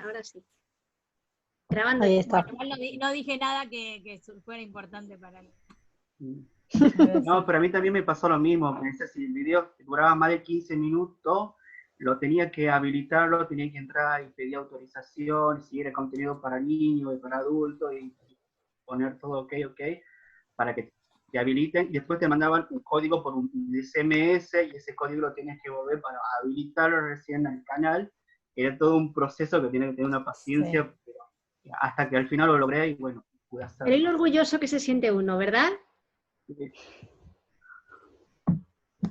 ahora sí. Grabando. Ahí está. Bueno, igual no dije nada que fuera importante para mí. No, pero a mí también me pasó lo mismo. Pensé, si el video duraba más de 15 minutos, lo tenía que habilitarlo, tenía que entrar y pedir autorización, si era contenido para niños y para adultos, y poner todo ok, para que te habiliten. Y después te mandaban un código por un SMS, y ese código lo tenías que volver para habilitarlo recién al canal. Era todo un proceso que tiene que tener una paciencia, Sí. pero hasta que al final lo logré y bueno, pude hacerlo. Pero lo orgulloso que se siente uno, ¿verdad?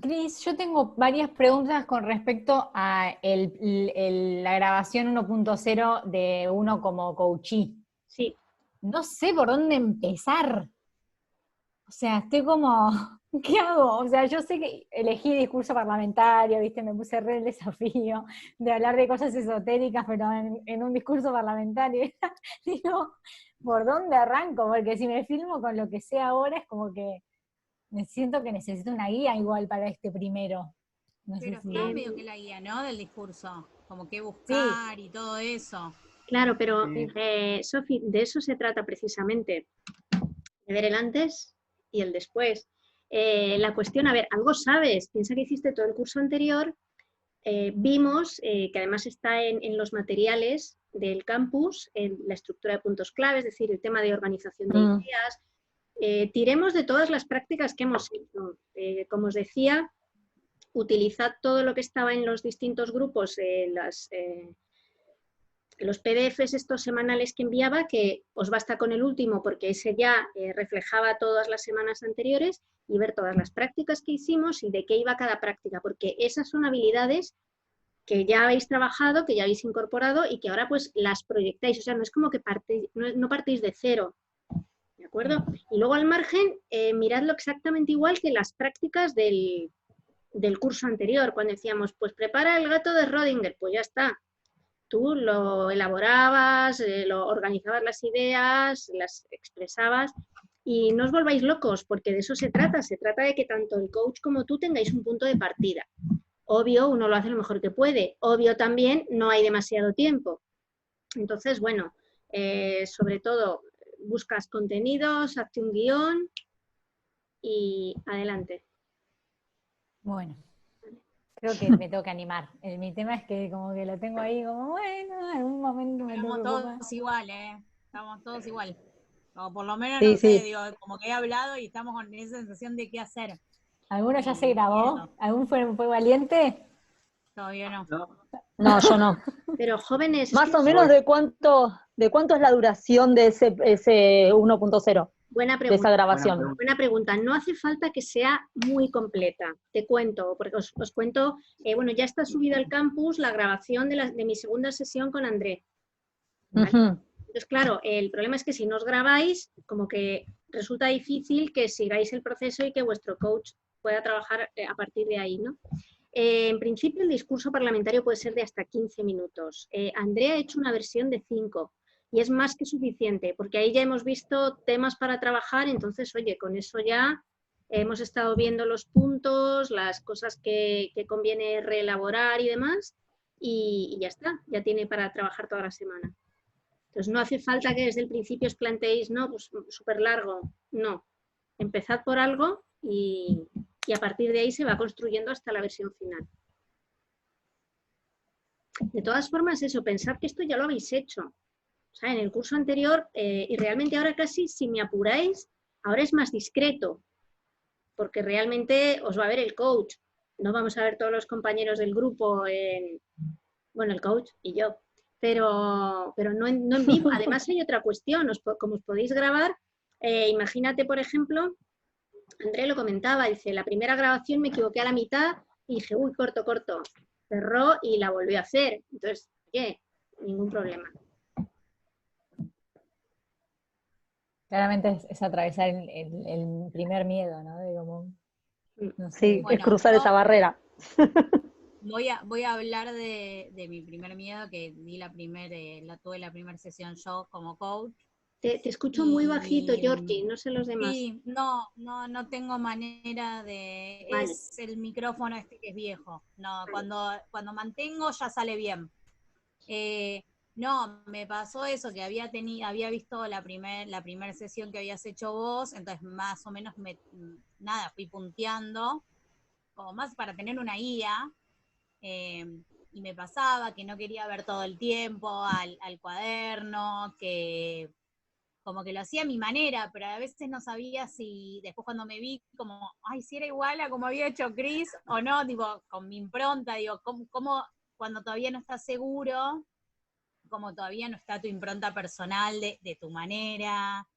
Cris, yo tengo varias preguntas con respecto a la grabación 1.0 de uno como coachee. Sí. No sé por dónde empezar. O sea, estoy como, ¿qué hago? O sea, yo sé que elegí discurso parlamentario, ¿viste? Me puse re el desafío de hablar de cosas esotéricas, pero en un discurso parlamentario. Digo, ¿por dónde arranco? Porque si me filmo con lo que sé ahora, es como que me siento que necesito una guía igual para este primero. No Pero sé si... está medio que la guía, ¿no? Del discurso. Como qué buscar y todo eso. Claro, pero Sí. Sofi, de eso se trata precisamente, de ver el antes y el después. La cuestión, a ver, algo sabes, piensa que hiciste todo el curso anterior, vimos que además está en los materiales del campus, en la estructura de puntos clave, es decir, el tema de organización de ideas. Tiremos de todas las prácticas que hemos hecho. Como os decía, utilizad todo lo que estaba en los distintos grupos, los PDFs estos semanales que enviaba, que os basta con el último porque ese ya reflejaba todas las semanas anteriores, y ver todas las prácticas que hicimos y de qué iba cada práctica, porque esas son habilidades que ya habéis trabajado, que ya habéis incorporado y que ahora pues las proyectáis. O sea, no es como que no partís de cero, ¿de acuerdo? Y luego al margen, miradlo exactamente igual que las prácticas del curso anterior, cuando decíamos, pues prepara el gato de Rodinger, pues ya está. Tú lo elaborabas, lo organizabas las ideas, las expresabas, y no os volváis locos, porque de eso se trata de que tanto el coach como tú tengáis un punto de partida. Obvio, uno lo hace lo mejor que puede, obvio también no hay demasiado tiempo. Entonces, bueno, sobre todo buscas contenidos, hazte un guión y adelante. Bueno, creo que me tengo que animar. Mi tema es que como que lo tengo ahí como, bueno, en algún momento me tengo Estamos que ocupar. todos igual, ¿eh? Estamos todos igual. O por lo menos, Sí, no sé, sí. digo, como que he hablado y estamos con esa sensación de qué hacer. ¿Alguno ya Y se grabó? eso. ¿Algún fue valiente? Todavía no. ¿No? No, yo no. Pero jóvenes, es Más que o menos de cuánto es la duración de ese 1.0, buena de esa pregunta. grabación. Buena pregunta. No hace falta que sea muy completa. Te cuento, porque os cuento, bueno, ya está subida al campus la grabación de mi segunda sesión con André. ¿Vale? Ujú. Entonces, claro, el problema es que si no os grabáis, como que resulta difícil que sigáis el proceso y que vuestro coach pueda trabajar a partir de ahí, ¿no? En principio, el discurso parlamentario puede ser de hasta 15 minutos. Andrea ha hecho una versión de 5 y es más que suficiente, porque ahí ya hemos visto temas para trabajar, entonces, oye, con eso ya hemos estado viendo los puntos, las cosas que conviene reelaborar y demás, y ya está, ya tiene para trabajar toda la semana. Entonces, no hace falta que desde el principio os planteéis, no, pues súper largo, no. Empezad por algo y a partir de ahí se va construyendo hasta la versión final. De todas formas, eso, pensad que esto ya lo habéis hecho. O sea, en el curso anterior, y realmente ahora casi, si me apuráis, ahora es más discreto, porque realmente os va a ver el coach. No vamos a ver todos los compañeros del grupo, bueno, el coach y yo, pero no en vivo. Además hay otra cuestión, como os podéis grabar, imagínate, por ejemplo, André lo comentaba, dice, la primera grabación me equivoqué a la mitad y dije, uy, corto, cerró y la volvió a hacer. Entonces, ¿qué? Ningún problema. Claramente es atravesar el primer miedo, ¿no? De como, no sé. Sí, Bueno, es cruzar esa barrera. Voy a hablar de mi primer miedo, que tuve la primera sesión yo como coach. Te escucho muy bajito, Georgie, no sé los demás. Sí, no tengo manera de... Vale. Es el micrófono este que es viejo. No, cuando mantengo ya sale bien. No, me pasó eso, que había visto la primer sesión que habías hecho vos, entonces más o menos fui punteando, como más para tener una guía, y me pasaba que no quería ver todo el tiempo al cuaderno, que como que lo hacía a mi manera, pero a veces no sabía si, después cuando me vi, como, ay, si era igual a como había hecho Cris, o no, tipo, con mi impronta, digo, ¿cómo cuando todavía no estás seguro, como todavía no está tu impronta personal de tu manera,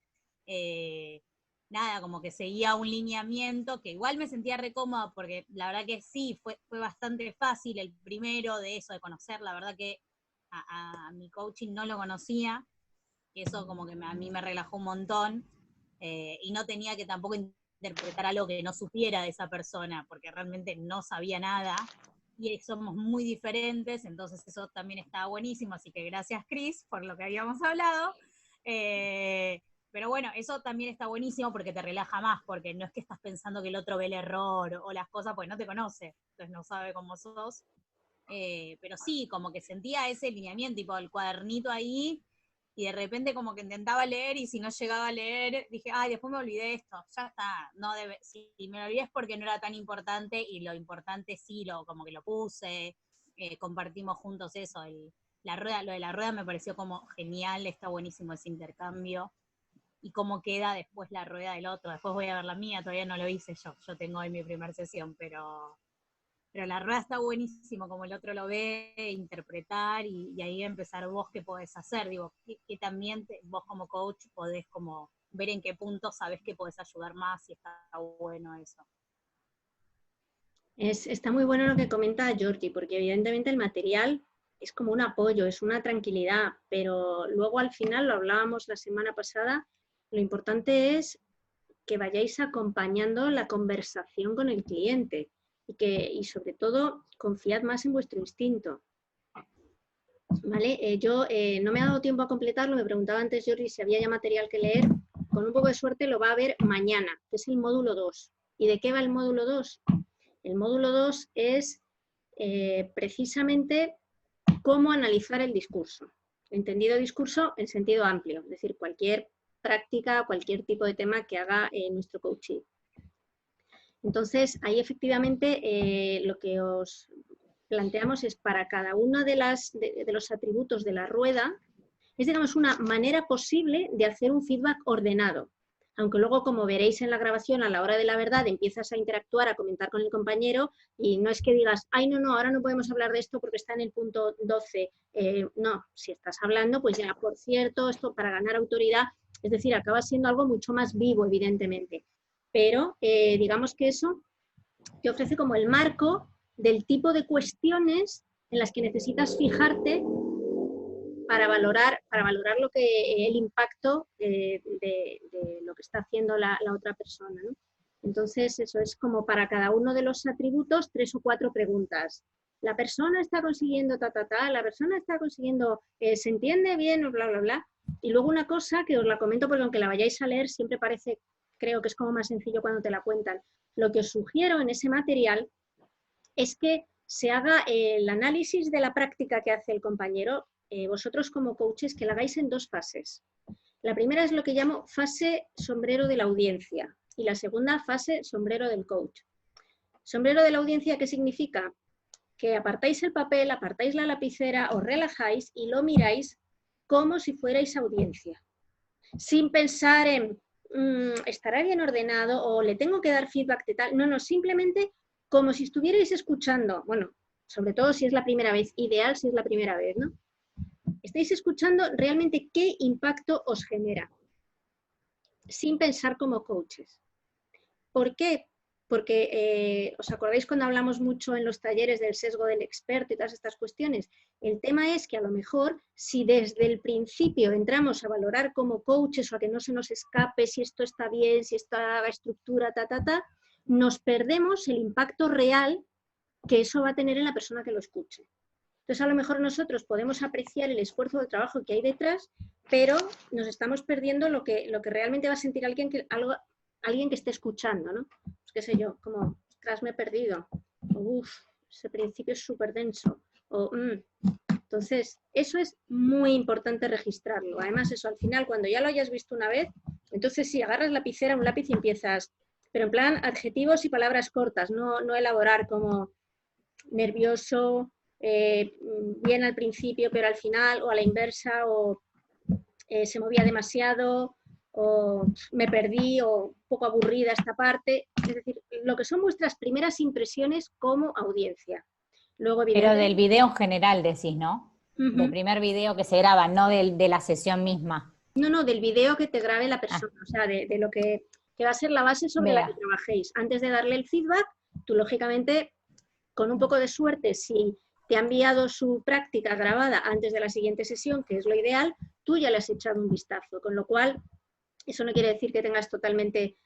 nada, como que seguía un lineamiento, que igual me sentía re cómoda, porque la verdad que sí, fue bastante fácil el primero de eso, de conocer, la verdad que a mi coaching no lo conocía, y eso como que a mí me relajó un montón, y no tenía que tampoco interpretar algo que no supiera de esa persona, porque realmente no sabía nada, y somos muy diferentes, entonces eso también estaba buenísimo, así que gracias Cris por lo que habíamos hablado, pero bueno, eso también está buenísimo porque te relaja más, porque no es que estás pensando que el otro ve el error o las cosas, porque no te conoce, entonces no sabe cómo sos, pero sí, como que sentía ese lineamiento, tipo el cuadernito ahí, y de repente como que intentaba leer, y si no llegaba a leer, dije, ay, después me olvidé esto, ya está, si me lo olvidé es porque no era tan importante, y lo importante sí, como que lo puse, compartimos juntos eso, lo de la rueda me pareció como genial, está buenísimo ese intercambio, y cómo queda después la rueda del otro, después voy a ver la mía, todavía no lo hice yo tengo hoy mi primera sesión, pero la rueda está buenísimo, como el otro lo ve, interpretar, y ahí empezar vos qué podés hacer, digo, que también vos como coach podés como ver en qué punto sabés que podés ayudar más, y está bueno eso. Está muy bueno lo que comenta Jordi, porque evidentemente el material es como un apoyo, es una tranquilidad, pero luego al final, lo hablábamos la semana pasada, lo importante es que vayáis acompañando la conversación con el cliente y sobre todo confiad más en vuestro instinto. ¿Vale? Yo no me ha dado tiempo a completarlo, me preguntaba antes Jordi si había ya material que leer, con un poco de suerte lo va a ver mañana, que es el módulo 2. ¿Y de qué va el módulo 2? El módulo 2 es precisamente cómo analizar el discurso. Entendido discurso en sentido amplio, es decir, cualquier práctica, cualquier tipo de tema que haga nuestro coaching. Entonces, ahí efectivamente lo que os planteamos es para cada uno de los atributos de la rueda, es digamos una manera posible de hacer un feedback ordenado. Aunque luego, como veréis en la grabación, a la hora de la verdad empiezas a interactuar, a comentar con el compañero, y no es que digas, ay, no, ahora no podemos hablar de esto porque está en el punto 12. No, si estás hablando, pues ya, por cierto, esto para ganar autoridad, es decir, acaba siendo algo mucho más vivo, evidentemente. Pero digamos que eso te ofrece como el marco del tipo de cuestiones en las que necesitas fijarte para valorar el impacto de lo que está haciendo la otra persona, ¿no? Entonces, eso es como para cada uno de los atributos 3 o 4 preguntas. ¿La persona está consiguiendo la persona está consiguiendo, se entiende bien, bla, bla, bla? Y luego una cosa que os la comento porque aunque la vayáis a leer, siempre parece, creo que es como más sencillo cuando te la cuentan. Lo que os sugiero en ese material es que se haga el análisis de la práctica que hace el compañero, vosotros como coaches, que la hagáis en 2 fases. La primera es lo que llamo fase sombrero de la audiencia y la segunda fase sombrero del coach. Sombrero de la audiencia, ¿qué significa? Que apartáis el papel, apartáis la lapicera, os relajáis y lo miráis como si fuerais audiencia. Sin pensar en, ¿estará bien ordenado? O le tengo que dar feedback de tal. No, simplemente como si estuvierais escuchando. Bueno, sobre todo si es la primera vez, ideal si es la primera vez, ¿no? Estáis escuchando realmente qué impacto os genera, sin pensar como coaches. ¿Por qué? Porque, ¿os acordáis cuando hablamos mucho en los talleres del sesgo del experto y todas estas cuestiones? El tema es que a lo mejor, si desde el principio entramos a valorar como coaches o a que no se nos escape si esto está bien, si esta estructura, nos perdemos el impacto real que eso va a tener en la persona que lo escuche. Entonces, a lo mejor nosotros podemos apreciar el esfuerzo de trabajo que hay detrás, pero nos estamos perdiendo lo que realmente va a sentir alguien que esté escuchando, ¿no? Pues qué sé yo, como, ostras, me he perdido. O, ese principio es súper denso. O, Entonces, eso es muy importante registrarlo. Además, eso al final, cuando ya lo hayas visto una vez, entonces sí, agarras lapicera, un lápiz y empiezas, pero en plan adjetivos y palabras cortas, no elaborar como nervioso, bien al principio, pero al final, o a la inversa, o se movía demasiado, o me perdí, o un poco aburrida esta parte. Es decir, lo que son vuestras primeras impresiones como audiencia. Luego, Pero del video en general decís, ¿no? Del primer video que se graba, no de la sesión misma. No, del video que te grabe la persona, o sea, de lo que va a ser la base sobre la que trabajéis. Antes de darle el feedback, tú lógicamente, con un poco de suerte, si te ha enviado su práctica grabada antes de la siguiente sesión, que es lo ideal, tú ya le has echado un vistazo, con lo cual eso no quiere decir que tengas totalmente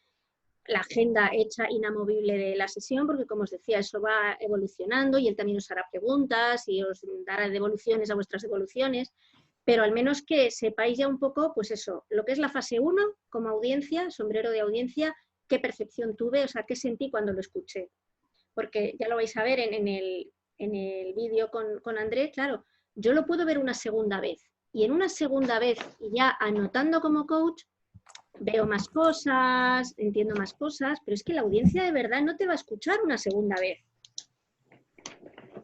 la agenda hecha inamovible de la sesión, porque como os decía, eso va evolucionando y él también os hará preguntas y os dará devoluciones a vuestras devoluciones, pero al menos que sepáis ya un poco, pues eso, lo que es la fase 1 como audiencia, sombrero de audiencia, qué percepción tuve, o sea, qué sentí cuando lo escuché. Porque ya lo vais a ver en el vídeo con André, claro, yo lo puedo ver una segunda vez, y en una segunda vez, y ya anotando como coach, veo más cosas, entiendo más cosas, pero es que la audiencia de verdad no te va a escuchar una segunda vez.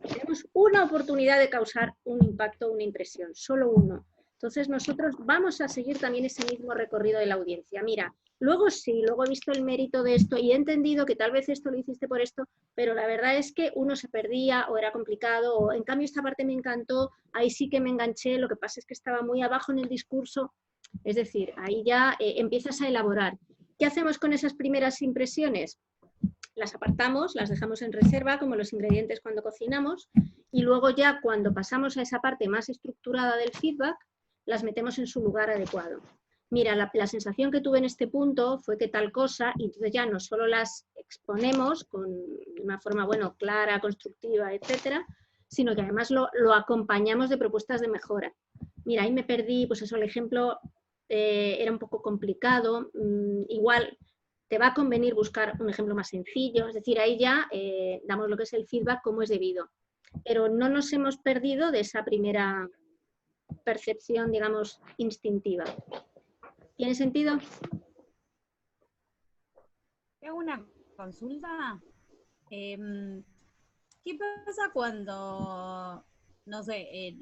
Tenemos una oportunidad de causar un impacto, una impresión, solo uno. Entonces nosotros vamos a seguir también ese mismo recorrido de la audiencia. Mira, luego sí, luego he visto el mérito de esto y he entendido que tal vez esto lo hiciste por esto, pero la verdad es que uno se perdía o era complicado, o en cambio esta parte me encantó, ahí sí que me enganché, lo que pasa es que estaba muy abajo en el discurso. Es decir, ahí ya empiezas a elaborar. ¿Qué hacemos con esas primeras impresiones? Las apartamos, las dejamos en reserva, como los ingredientes cuando cocinamos, y luego ya cuando pasamos a esa parte más estructurada del feedback, las metemos en su lugar adecuado. Mira, la sensación que tuve en este punto fue que tal cosa, y entonces ya no solo las exponemos de una forma, bueno, clara, constructiva, etcétera, sino que además lo acompañamos de propuestas de mejora. Mira, ahí me perdí, pues eso, el ejemplo era un poco complicado, igual te va a convenir buscar un ejemplo más sencillo, es decir, ahí ya damos lo que es el feedback como es debido, pero no nos hemos perdido de esa primera percepción, digamos, instintiva. ¿Tiene sentido? Tengo una consulta. ¿Qué pasa cuando, no sé,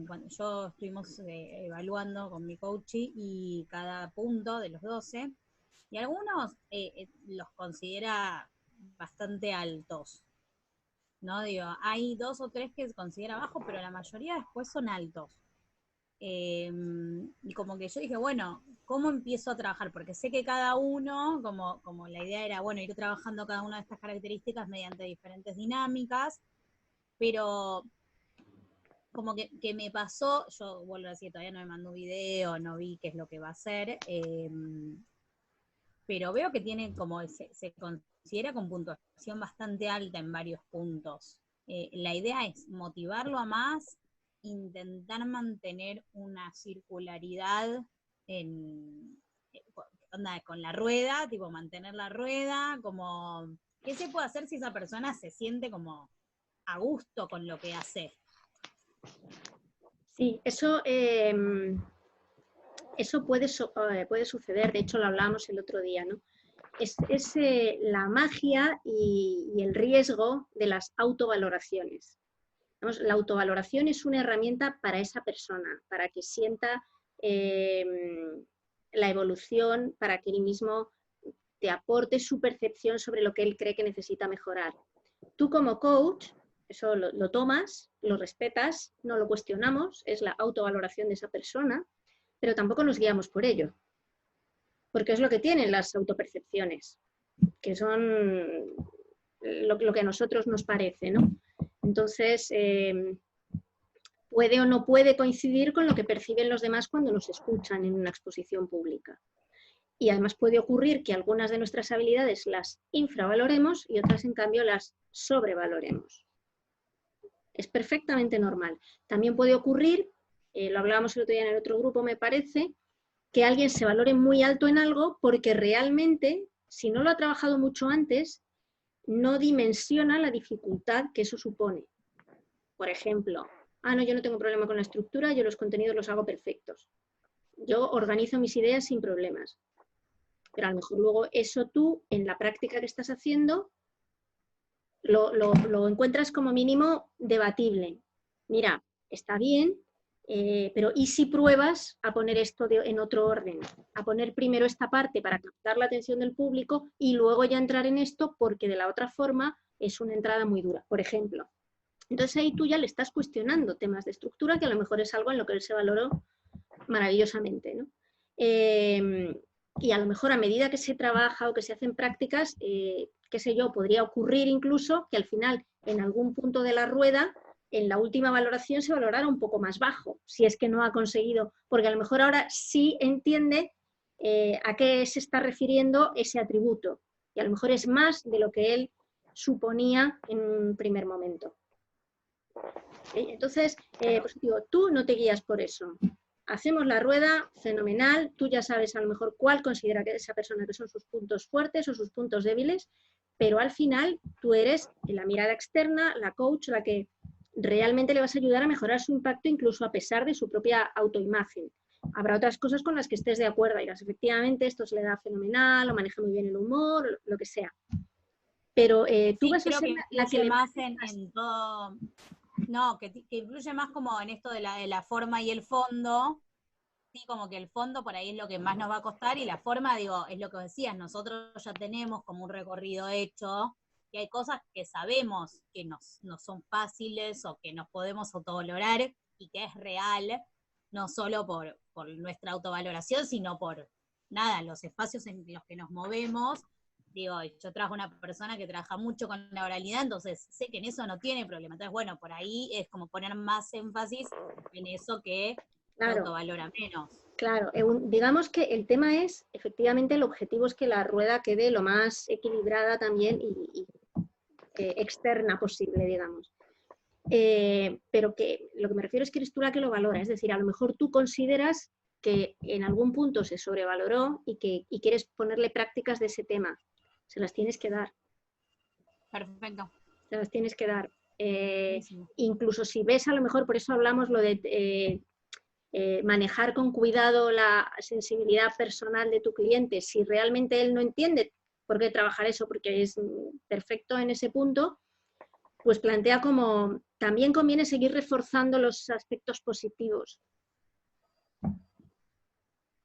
cuando yo estuvimos evaluando con mi coach y cada punto de los 12, y algunos los considera bastante altos, ¿no? Digo, hay 2 o 3 que se considera bajo, pero la mayoría después son altos. Y como que yo dije, bueno, ¿cómo empiezo a trabajar? Porque sé que cada uno, como la idea era, bueno, ir trabajando cada una de estas características mediante diferentes dinámicas, pero como que me pasó, yo vuelvo a decir, todavía no me mandó un video, no vi qué es lo que va a hacer, pero veo que tiene como, se considera con puntuación bastante alta en varios puntos. La idea es motivarlo a más, intentar mantener una circularidad con la rueda, tipo mantener la rueda, como, ¿qué se puede hacer si esa persona se siente como a gusto con lo que hace? Sí, eso puede suceder, de hecho lo hablábamos el otro día, ¿no? Es la magia y el riesgo de las autovaloraciones. Vamos, la autovaloración es una herramienta para esa persona, para que sienta la evolución, para que él mismo te aporte su percepción sobre lo que él cree que necesita mejorar. Tú como coach, eso lo tomas, lo respetas, no lo cuestionamos, es la autovaloración de esa persona, pero tampoco nos guiamos por ello, porque es lo que tienen las autopercepciones, que son lo que a nosotros nos parece, ¿no? Entonces, puede o no puede coincidir con lo que perciben los demás cuando nos escuchan en una exposición pública. Y además puede ocurrir que algunas de nuestras habilidades las infravaloremos y otras, en cambio, las sobrevaloremos. Es perfectamente normal. También puede ocurrir, lo hablábamos el otro día en el otro grupo, me parece, que alguien se valore muy alto en algo porque realmente, si no lo ha trabajado mucho antes, no dimensiona la dificultad que eso supone. Por ejemplo, ah, no, yo no tengo problema con la estructura, yo los contenidos los hago perfectos. Yo organizo mis ideas sin problemas. Pero a lo mejor luego eso tú, en la práctica que estás haciendo, lo encuentras como mínimo debatible. Mira, está bien, pero ¿y si pruebas a poner esto en otro orden? A poner primero esta parte para captar la atención del público y luego ya entrar en esto, porque de la otra forma es una entrada muy dura, por ejemplo. Entonces ahí tú ya le estás cuestionando temas de estructura, que a lo mejor es algo en lo que él se valoró maravillosamente, ¿no? Y a lo mejor a medida que se trabaja o que se hacen prácticas, qué sé yo, podría ocurrir incluso que al final, en algún punto de la rueda, en la última valoración se valorara un poco más bajo, si es que no ha conseguido, porque a lo mejor ahora sí entiende a qué se está refiriendo ese atributo, y a lo mejor es más de lo que él suponía en un primer momento. Entonces, pues digo, tú no te guías por eso. Hacemos la rueda, fenomenal, tú ya sabes a lo mejor cuál considera que esa persona que son sus puntos fuertes o sus puntos débiles, pero al final tú eres la mirada externa, la coach, la que realmente le vas a ayudar a mejorar su impacto incluso a pesar de su propia autoimagen. Habrá otras cosas con las que estés de acuerdo, dirás, efectivamente, esto se le da fenomenal, o maneja muy bien el humor, lo que sea. Pero tú vas a ser la que le más en todo. No, que influye más como en esto de la forma y el fondo, sí, como que el fondo por ahí es lo que más nos va a costar, y la forma, digo, es lo que decías, nosotros ya tenemos como un recorrido hecho, y hay cosas que sabemos que no son fáciles o que nos podemos autovalorar y que es real, no solo por nuestra autovaloración, sino por, nada, los espacios en los que nos movemos. Digo, yo trabajo una persona que trabaja mucho con la oralidad, entonces sé que en eso no tiene problema. Entonces, bueno, por ahí es como poner más énfasis en eso que se autovalora menos. Claro, digamos que el tema es, efectivamente, el objetivo es que la rueda quede lo más equilibrada también y externa posible, digamos. Pero que lo que me refiero es que eres tú la que lo valora, es decir, a lo mejor tú consideras que en algún punto se sobrevaloró y quieres ponerle prácticas de ese tema. Se las tienes que dar. Perfecto. Se las tienes que dar. Incluso si ves, a lo mejor, por eso hablamos lo de manejar con cuidado la sensibilidad personal de tu cliente. Si realmente él no entiende por qué trabajar eso, porque es perfecto en ese punto, pues plantea como, también conviene seguir reforzando los aspectos positivos.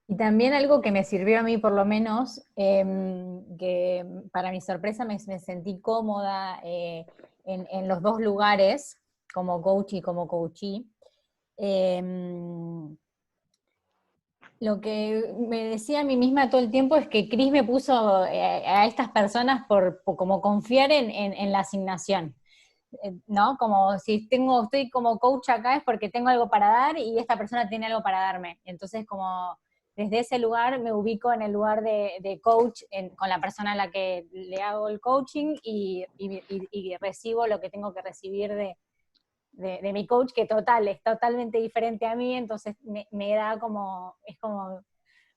Y también algo que me sirvió a mí, por lo menos, que para mi sorpresa me sentí cómoda en los dos lugares, como coach y como coachee. Lo que me decía a mí misma todo el tiempo es que Cris me puso a estas personas por como confiar en la asignación. ¿No? Como si estoy como coach acá es porque tengo algo para dar y esta persona tiene algo para darme. Entonces, como desde ese lugar me ubico en el lugar de coach con la persona a la que le hago el coaching y recibo lo que tengo que recibir de mi coach, que es totalmente diferente a mí, entonces me da como, es como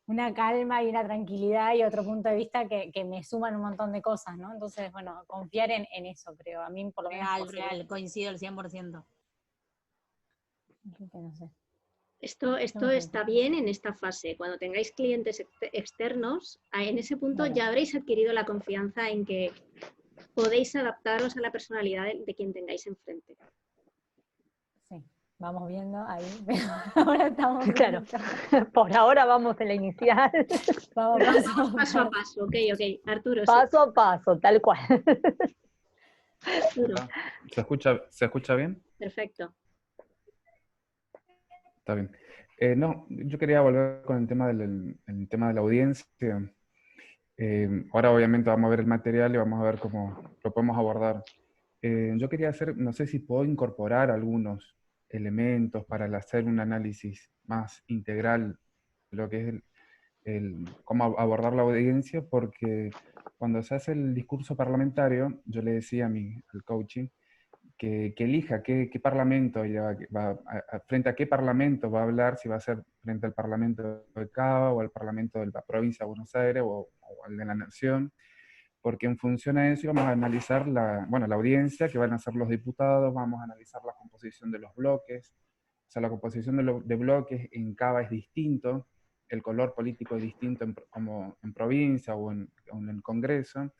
una calma y una tranquilidad y otro punto de vista que me suman un montón de cosas, ¿no? Entonces, bueno, confiar en eso, creo. A mí, por lo menos... Real, coincido al 100%. No sé. Esto está bien en esta fase. Cuando tengáis clientes externos, en ese punto ya habréis adquirido la confianza en que podéis adaptaros a la personalidad de quien tengáis enfrente. Sí, vamos viendo ahí. Ahora estamos... Claro, por ahora vamos en la inicial. Vamos paso a paso, ok. Arturo. Paso a paso, tal cual. Arturo. ¿Se escucha bien? Perfecto. Está bien. No, yo quería volver con el tema el tema de la audiencia. Ahora obviamente vamos a ver el material y vamos a ver cómo lo podemos abordar. Yo quería hacer, no sé si puedo incorporar algunos elementos para hacer un análisis más integral de lo que es cómo abordar la audiencia, porque cuando se hace el discurso parlamentario, yo le decía al coaching, que elija qué parlamento frente a qué parlamento va a hablar, si va a ser frente al parlamento de Cava o al parlamento de la provincia de Buenos Aires o al de la Nación, porque en función a eso vamos a analizar la audiencia, que van a ser los diputados, vamos a analizar la composición de los bloques, o sea, la composición de bloques en Cava es distinto, el color político es distinto como en provincia o en el Congreso,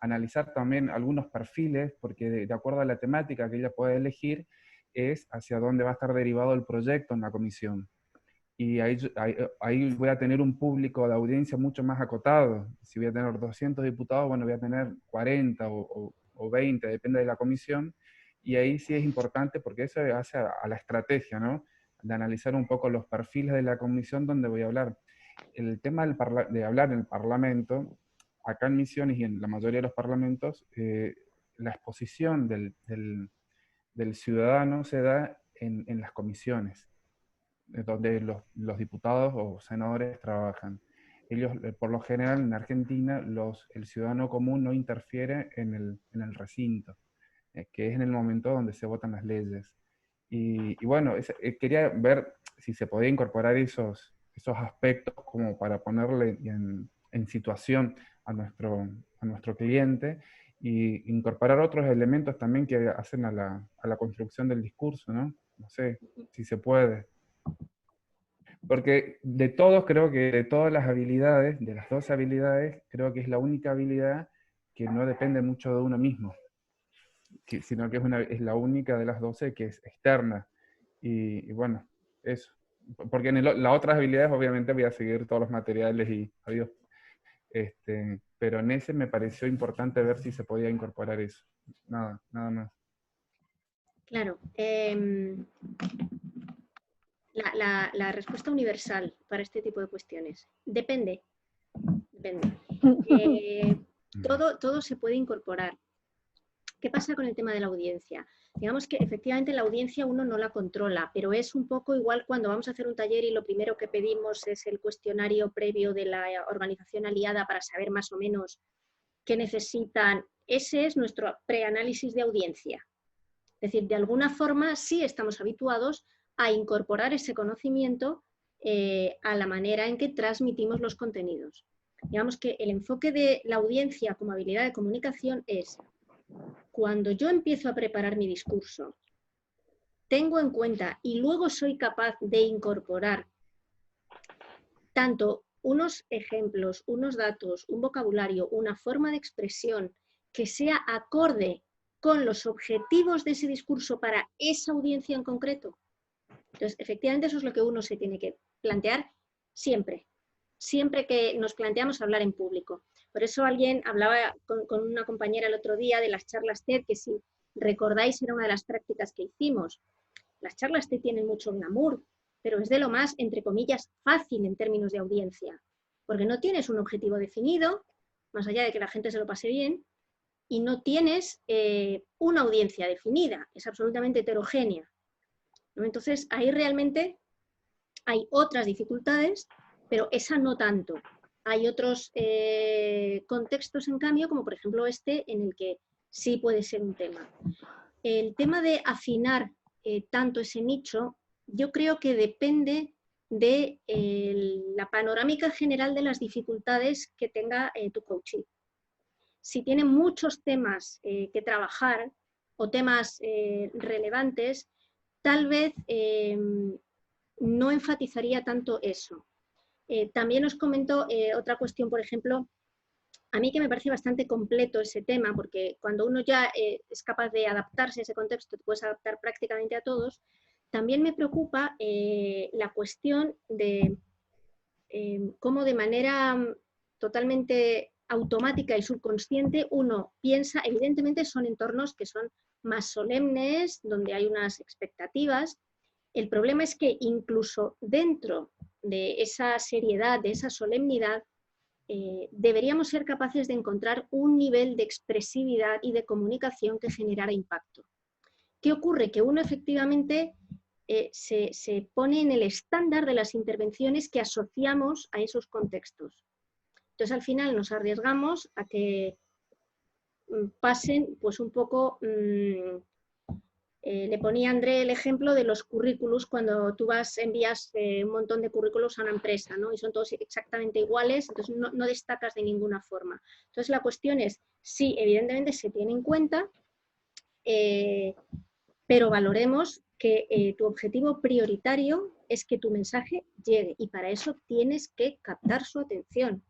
analizar también algunos perfiles, porque de acuerdo a la temática que ella puede elegir, es hacia dónde va a estar derivado el proyecto en la comisión. Y ahí voy a tener un público de audiencia mucho más acotado. Si voy a tener 200 diputados, bueno, voy a tener 40 o 20, depende de la comisión. Y ahí sí es importante, porque eso hace a la estrategia, ¿no? De analizar un poco los perfiles de la comisión donde voy a hablar. El tema de hablar en el Parlamento, acá en Misiones y en la mayoría de los parlamentos, la exposición del ciudadano se da en las comisiones, donde los diputados o senadores trabajan. Ellos, por lo general, en Argentina, el ciudadano común no interfiere en el recinto, que es en el momento donde se votan las leyes. Y bueno, quería ver si se podía incorporar esos aspectos como para ponerle en situación a nuestro cliente, y incorporar otros elementos también que hacen a la construcción del discurso, ¿no? No sé si se puede. Porque creo que de todas las habilidades, de las 12 habilidades, creo que es la única habilidad que no depende mucho de uno mismo, sino que es la única de las 12 que es externa. Y bueno, eso. Porque en las otras habilidades obviamente voy a seguir todos los materiales y adiós. Pero en ese me pareció importante ver si se podía incorporar eso. Nada más. Claro. La respuesta universal para este tipo de cuestiones. Depende. Todo se puede incorporar. ¿Qué pasa con el tema de la audiencia? Digamos que efectivamente la audiencia uno no la controla, pero es un poco igual cuando vamos a hacer un taller y lo primero que pedimos es el cuestionario previo de la organización aliada para saber más o menos qué necesitan. Ese es nuestro preanálisis de audiencia. Es decir, de alguna forma sí estamos habituados a incorporar ese conocimiento a la manera en que transmitimos los contenidos. Digamos que el enfoque de la audiencia como habilidad de comunicación es: cuando yo empiezo a preparar mi discurso, tengo en cuenta y luego soy capaz de incorporar tanto unos ejemplos, unos datos, un vocabulario, una forma de expresión que sea acorde con los objetivos de ese discurso para esa audiencia en concreto. Entonces, efectivamente, eso es lo que uno se tiene que plantear siempre que nos planteamos hablar en público. Por eso alguien hablaba con una compañera el otro día de las charlas TED, que si recordáis era una de las prácticas que hicimos. Las charlas TED tienen mucho glamour, pero es de lo más, entre comillas, fácil en términos de audiencia, porque no tienes un objetivo definido, más allá de que la gente se lo pase bien, y no tienes una audiencia definida, es absolutamente heterogénea, ¿no? Entonces, ahí realmente hay otras dificultades, pero esa no tanto. Hay otros contextos, en cambio, como por ejemplo este, en el que sí puede ser un tema. El tema de afinar tanto ese nicho, yo creo que depende de la panorámica general de las dificultades que tenga tu coaching. Si tiene muchos temas que trabajar o temas relevantes, tal vez no enfatizaría tanto eso. También os comento otra cuestión, por ejemplo, a mí que me parece bastante completo ese tema, porque cuando uno ya es capaz de adaptarse a ese contexto, te puedes adaptar prácticamente a todos. También me preocupa la cuestión de cómo de manera totalmente automática y subconsciente uno piensa, evidentemente son entornos que son más solemnes, donde hay unas expectativas. El problema es que incluso dentro de esa seriedad, de esa solemnidad, deberíamos ser capaces de encontrar un nivel de expresividad y de comunicación que generara impacto. ¿Qué ocurre? Que uno efectivamente se pone en el estándar de las intervenciones que asociamos a esos contextos. Entonces, al final nos arriesgamos a que pasen pues un poco Le ponía a André el ejemplo de los currículos cuando tú envías un montón de currículos a una empresa, ¿no? Y son todos exactamente iguales, entonces no destacas de ninguna forma. Entonces la cuestión es, sí, evidentemente se tiene en cuenta, pero valoremos que tu objetivo prioritario es que tu mensaje llegue y para eso tienes que captar su atención.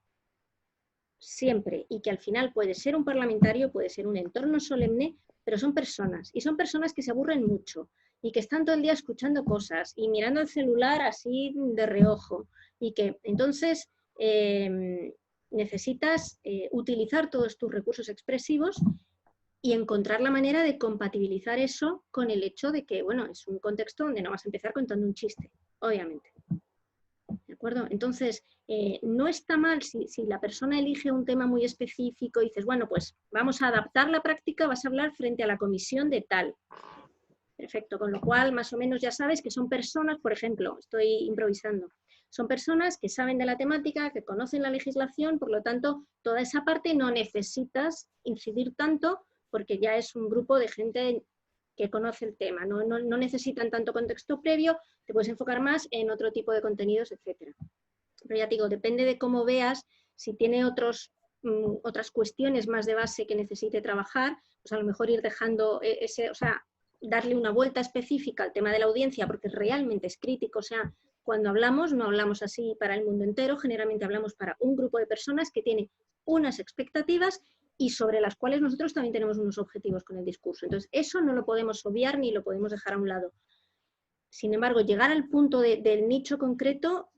Siempre. Y que al final puede ser un parlamentario, puede ser un entorno solemne, pero son personas. Y son personas que se aburren mucho y que están todo el día escuchando cosas y mirando el celular así de reojo. Y que entonces necesitas utilizar todos tus recursos expresivos y encontrar la manera de compatibilizar eso con el hecho de que, bueno, es un contexto donde no vas a empezar contando un chiste, obviamente. ¿De acuerdo? Entonces, no está mal si la persona elige un tema muy específico y dices, bueno, pues vamos a adaptar la práctica, vas a hablar frente a la comisión de tal. Perfecto, con lo cual más o menos ya sabes que son personas, por ejemplo, estoy improvisando, son personas que saben de la temática, que conocen la legislación, por lo tanto, toda esa parte no necesitas incidir tanto porque ya es un grupo de gente que conoce el tema, no necesitan tanto contexto previo, te puedes enfocar más en otro tipo de contenidos, etc. Pero ya te digo, depende de cómo veas, si tiene otras cuestiones más de base que necesite trabajar, pues a lo mejor ir dejando darle una vuelta específica al tema de la audiencia, porque realmente es crítico, o sea, cuando hablamos, no hablamos así para el mundo entero, generalmente hablamos para un grupo de personas que tiene unas expectativas y sobre las cuales nosotros también tenemos unos objetivos con el discurso. Entonces, eso no lo podemos obviar ni lo podemos dejar a un lado. Sin embargo, llegar al punto del nicho concreto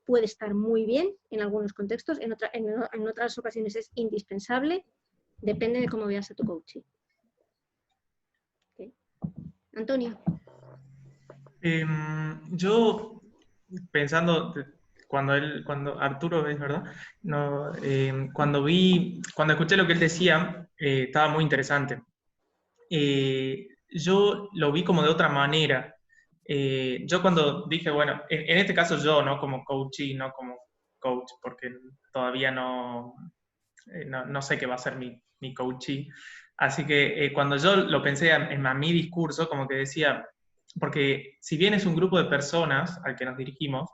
puede estar muy bien en algunos contextos, en otras ocasiones es indispensable, depende de cómo veas a tu coaching. ¿Okay? Antonio. Yo, pensando, cuando Arturo, es verdad, no, cuando escuché lo que él decía, estaba muy interesante. Yo lo vi como de otra manera. Yo cuando dije, bueno, en este caso yo, ¿no? Como coachee, no como coach, porque todavía no sé qué va a ser mi coachee. Así que cuando yo lo pensé a mi discurso, como que decía, porque si bien es un grupo de personas al que nos dirigimos,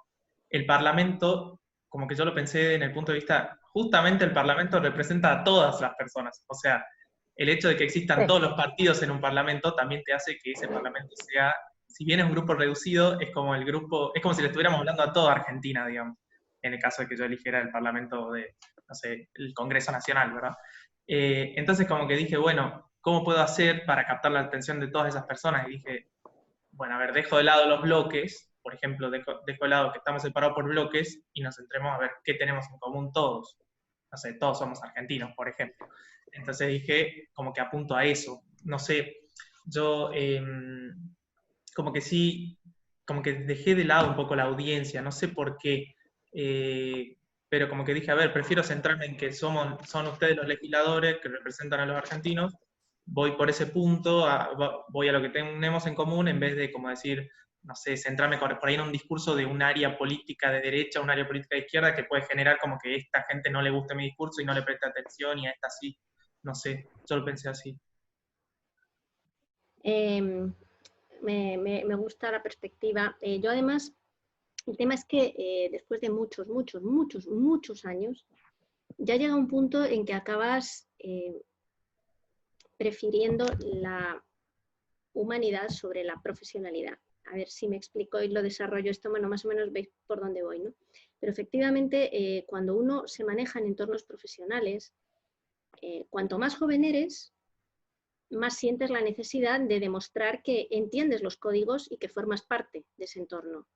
el Parlamento, como que yo lo pensé en el punto de vista, justamente el Parlamento representa a todas las personas. O sea, el hecho de que existan todos los partidos en un Parlamento también te hace que ese Parlamento sea, si bien es un grupo reducido, es como si le estuviéramos hablando a toda Argentina, digamos, en el caso de que yo eligiera el Parlamento de, no sé, el Congreso Nacional, ¿verdad? Entonces como que dije, bueno, ¿cómo puedo hacer para captar la atención de todas esas personas? Y dije, bueno, a ver, dejo de lado los bloques, por ejemplo, dejo de lado que estamos separados por bloques y nos centremos a ver qué tenemos en común todos. No sé, todos somos argentinos, por ejemplo. Entonces dije, como que apunto a eso. No sé, yo como que sí, como que dejé de lado un poco la audiencia, no sé por qué, pero como que dije, a ver, prefiero centrarme en que son ustedes los legisladores que representan a los argentinos, voy por ese punto, voy a lo que tenemos en común, en vez de como decir, no sé, centrarme por ahí en un discurso de un área política de derecha, un área política de izquierda, que puede generar como que a esta gente no le guste mi discurso y no le presta atención, y a esta sí, no sé, yo lo pensé así. Me gusta la perspectiva. Yo además, el tema es que después de muchos años, ya llega un punto en que acabas prefiriendo la humanidad sobre la profesionalidad. A ver si me explico y lo desarrollo esto, bueno, más o menos veis por dónde voy, ¿no? Pero efectivamente, cuando uno se maneja en entornos profesionales, cuanto más joven eres, más sientes la necesidad de demostrar que entiendes los códigos y que formas parte de ese entorno.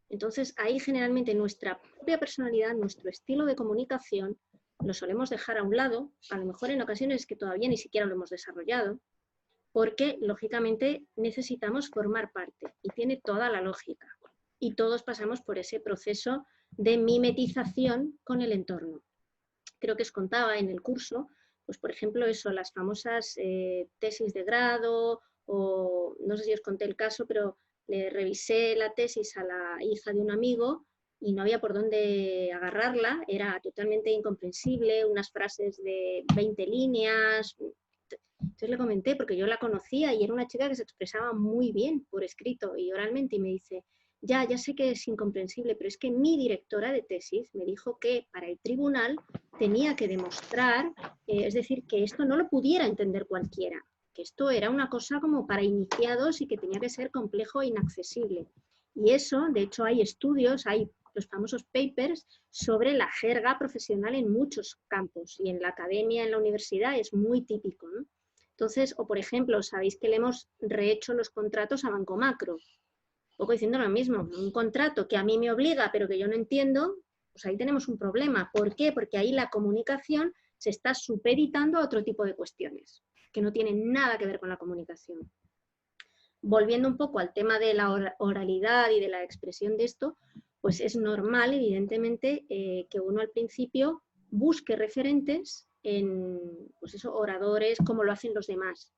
Entonces, ahí generalmente nuestra propia personalidad, nuestro estilo de comunicación, lo solemos dejar a un lado, a lo mejor en ocasiones que todavía ni siquiera lo hemos desarrollado, porque lógicamente necesitamos formar parte y tiene toda la lógica. Y todos pasamos por ese proceso de mimetización con el entorno. Creo que os contaba en el curso, pues por ejemplo eso, las famosas tesis de grado, o no sé si os conté el caso, pero le revisé la tesis a la hija de un amigo y no había por dónde agarrarla, era totalmente incomprensible, unas frases de 20 líneas, Entonces le comenté, porque yo la conocía y era una chica que se expresaba muy bien por escrito y oralmente, y me dice, ya sé que es incomprensible, pero es que mi directora de tesis me dijo que para el tribunal tenía que demostrar, es decir, que esto no lo pudiera entender cualquiera, que esto era una cosa como para iniciados y que tenía que ser complejo e inaccesible. Y eso, de hecho, hay estudios, hay los famosos papers sobre la jerga profesional en muchos campos, y en la academia, en la universidad, es muy típico, ¿no? Entonces, o por ejemplo, sabéis que le hemos rehecho los contratos a Banco Macro, un poco diciendo lo mismo, un contrato que a mí me obliga pero que yo no entiendo, pues ahí tenemos un problema. ¿Por qué? Porque ahí la comunicación se está supeditando a otro tipo de cuestiones, que no tienen nada que ver con la comunicación. Volviendo un poco al tema de la oralidad y de la expresión de esto, pues es normal, evidentemente, que uno al principio busque referentes en, pues eso, oradores, como lo hacen los demás.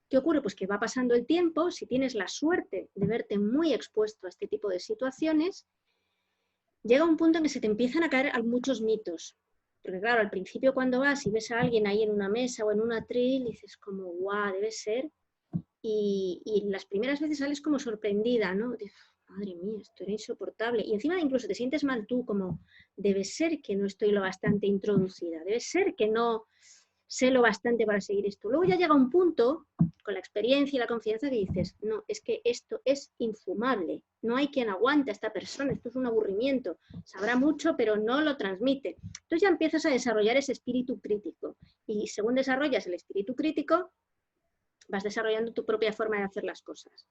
¿Qué ocurre? Pues que va pasando el tiempo, si tienes la suerte de verte muy expuesto a este tipo de situaciones, llega un punto en que se te empiezan a caer muchos mitos. Porque claro, al principio cuando vas y ves a alguien ahí en una mesa o en un atril, dices como, guau, debe ser. Y las primeras veces sales como sorprendida, ¿no? De, madre mía, esto era insoportable. Y encima incluso te sientes mal tú, como, debe ser que no estoy lo bastante introducida, debe ser que no sé lo bastante para seguir esto. Luego ya llega un punto, con la experiencia y la confianza, que dices, no, es que esto es infumable, no hay quien aguante a esta persona, esto es un aburrimiento, sabrá mucho pero no lo transmite. Entonces ya empiezas a desarrollar ese espíritu crítico, y según desarrollas el espíritu crítico, vas desarrollando tu propia forma de hacer las cosas.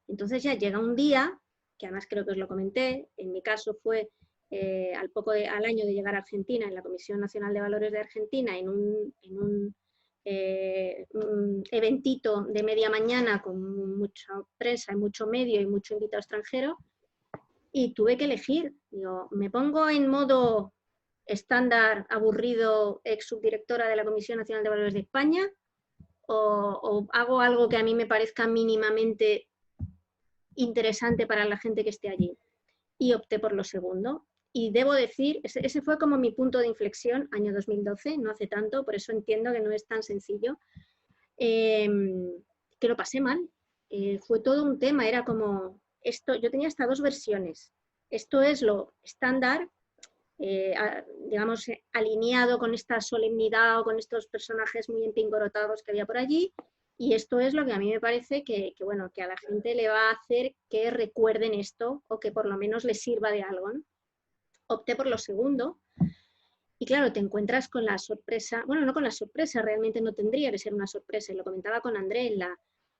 Entonces ya llega un día, que además creo que os lo comenté, en mi caso fue al año de llegar a Argentina, en la Comisión Nacional de Valores de Argentina, en un eventito de media mañana con mucha prensa y mucho medio y mucho invitado extranjero, y tuve que elegir. Digo, ¿me pongo en modo estándar, aburrido, ex subdirectora de la Comisión Nacional de Valores de España, o hago algo que a mí me parezca mínimamente interesante para la gente que esté allí? Y opté por lo segundo. Y debo decir, ese fue como mi punto de inflexión, año 2012, no hace tanto, por eso entiendo que no es tan sencillo, que lo pasé mal. Fue todo un tema, era como, yo tenía hasta dos versiones. Esto es lo estándar, digamos, alineado con esta solemnidad o con estos personajes muy empingorotados que había por allí, y esto es lo que a mí me parece bueno, que a la gente le va a hacer que recuerden esto, o que por lo menos les sirva de algo, ¿no? Opté por lo segundo, y claro, te encuentras con la sorpresa, bueno, no con la sorpresa, realmente no tendría que ser una sorpresa, y lo comentaba con André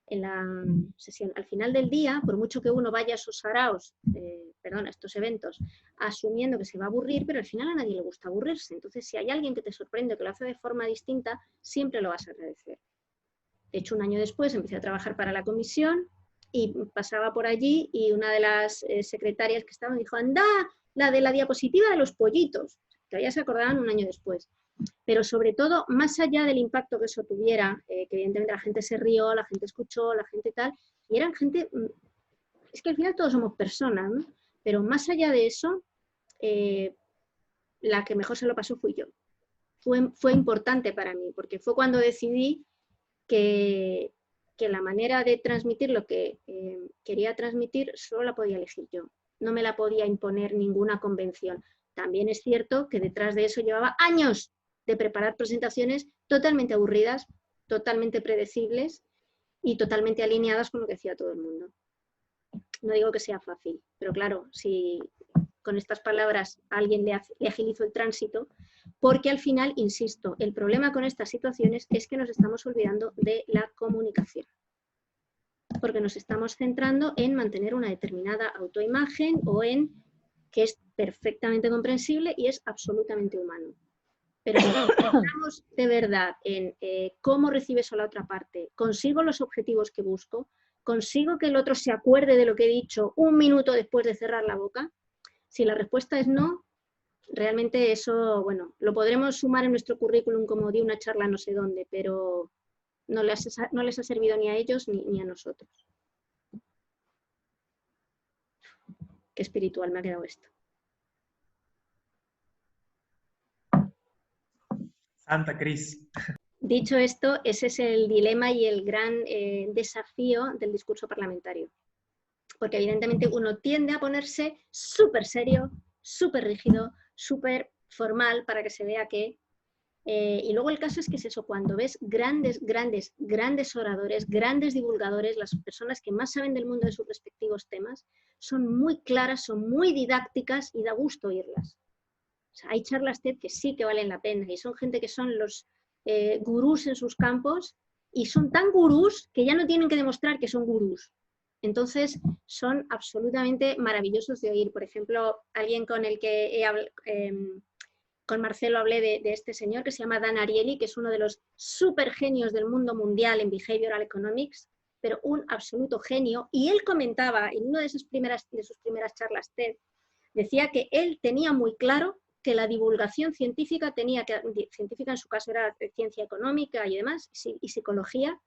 en la sesión. Al final del día, por mucho que uno vaya a esos saraos, a estos eventos, asumiendo que se va a aburrir, pero al final a nadie le gusta aburrirse. Entonces, si hay alguien que te sorprende, que lo hace de forma distinta, siempre lo vas a agradecer. De hecho, un año después empecé a trabajar para la comisión y pasaba por allí, y una de las secretarias que estaban dijo, anda, la de la diapositiva de los pollitos. Todavía se acordaban un año después. Pero sobre todo, más allá del impacto que eso tuviera, que evidentemente la gente se rió, la gente escuchó, la gente tal, y eran gente, es que al final todos somos personas, ¿no? Pero más allá de eso, la que mejor se lo pasó fui yo. Fue importante para mí, porque fue cuando decidí que la manera de transmitir lo que quería transmitir solo la podía elegir yo. No me la podía imponer ninguna convención. También es cierto que detrás de eso llevaba años de preparar presentaciones totalmente aburridas, totalmente predecibles y totalmente alineadas con lo que decía todo el mundo. No digo que sea fácil, pero claro, si con estas palabras a alguien le agilizo el tránsito, porque al final, insisto, el problema con estas situaciones es que nos estamos olvidando de la comunicación, porque nos estamos centrando en mantener una determinada autoimagen o en que es perfectamente comprensible y es absolutamente humano. Pero si pensamos de verdad en cómo recibe eso la otra parte, consigo los objetivos que busco, consigo que el otro se acuerde de lo que he dicho un minuto después de cerrar la boca, si la respuesta es no, realmente eso, bueno, lo podremos sumar en nuestro currículum como di una charla no sé dónde, pero no les ha servido ni a ellos ni a nosotros. Qué espiritual me ha quedado esto. Santa Cris. Dicho esto, ese es el dilema y el gran desafío del discurso parlamentario. Porque evidentemente uno tiende a ponerse súper serio, súper rígido, súper formal para que se vea que... y luego el caso es que es eso, cuando ves grandes oradores, grandes divulgadores, las personas que más saben del mundo de sus respectivos temas, son muy claras, son muy didácticas y da gusto oírlas. O sea, hay charlas TED que sí que valen la pena y son gente que son los gurús en sus campos y son tan gurús que ya no tienen que demostrar que son gurús. Entonces, son absolutamente maravillosos de oír. Por ejemplo, alguien con el que con Marcelo hablé de este señor que se llama Dan Ariely, que es uno de los super genios del mundo mundial en Behavioral Economics, pero un absoluto genio. Y él comentaba en una de sus primeras charlas TED, decía que él tenía muy claro que la divulgación científica científica en su caso era ciencia económica y demás, y psicología,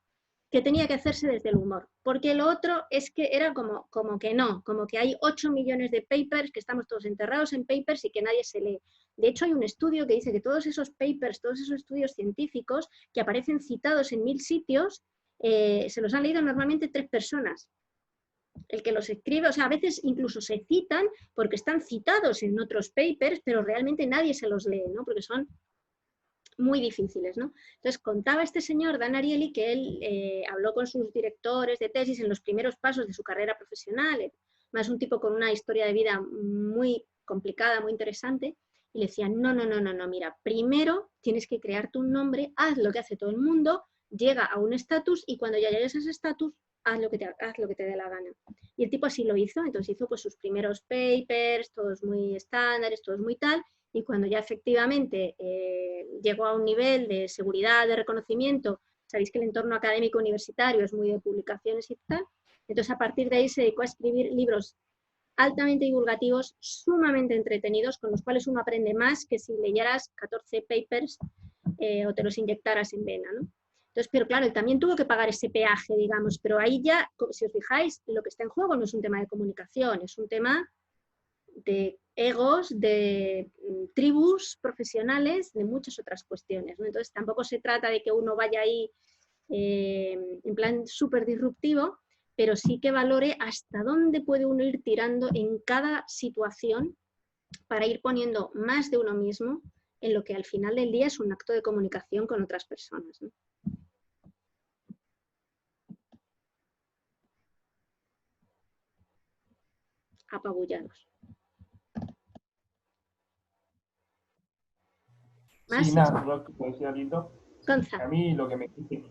que tenía que hacerse desde el humor, porque lo otro es que era como que no, como que hay 8 millones de papers, que estamos todos enterrados en papers y que nadie se lee. De hecho, hay un estudio que dice que todos esos papers, todos esos estudios científicos que aparecen citados en 1000 sitios, se los han leído normalmente 3 personas. El que los escribe, o sea, a veces incluso se citan porque están citados en otros papers, pero realmente nadie se los lee, ¿no? Porque son muy difíciles, ¿no? Entonces contaba este señor, Dan Ariely, que él habló con sus directores de tesis en los primeros pasos de su carrera profesional, más un tipo con una historia de vida muy complicada, muy interesante, y le decían, no, mira, primero tienes que crearte un nombre, haz lo que hace todo el mundo, llega a un estatus y cuando ya llegues a ese estatus, haz lo que te dé la gana. Y el tipo así lo hizo, entonces hizo pues sus primeros papers, todos muy estándares, todos muy tal, y cuando ya efectivamente llegó a un nivel de seguridad, de reconocimiento, sabéis que el entorno académico universitario es muy de publicaciones y tal, entonces a partir de ahí se dedicó a escribir libros altamente divulgativos, sumamente entretenidos, con los cuales uno aprende más que si leyeras 14 papers o te los inyectaras en vena, ¿no? Entonces, pero claro, él también tuvo que pagar ese peaje, digamos, pero ahí ya, si os fijáis, lo que está en juego no es un tema de comunicación, es un tema de egos, de tribus profesionales, de muchas otras cuestiones, ¿no? Entonces tampoco se trata de que uno vaya ahí en plan súper disruptivo, pero sí que valore hasta dónde puede uno ir tirando en cada situación para ir poniendo más de uno mismo en lo que al final del día es un acto de comunicación con otras personas, ¿no? Apabullados. Sí, nada, yo como decía Lito, a mí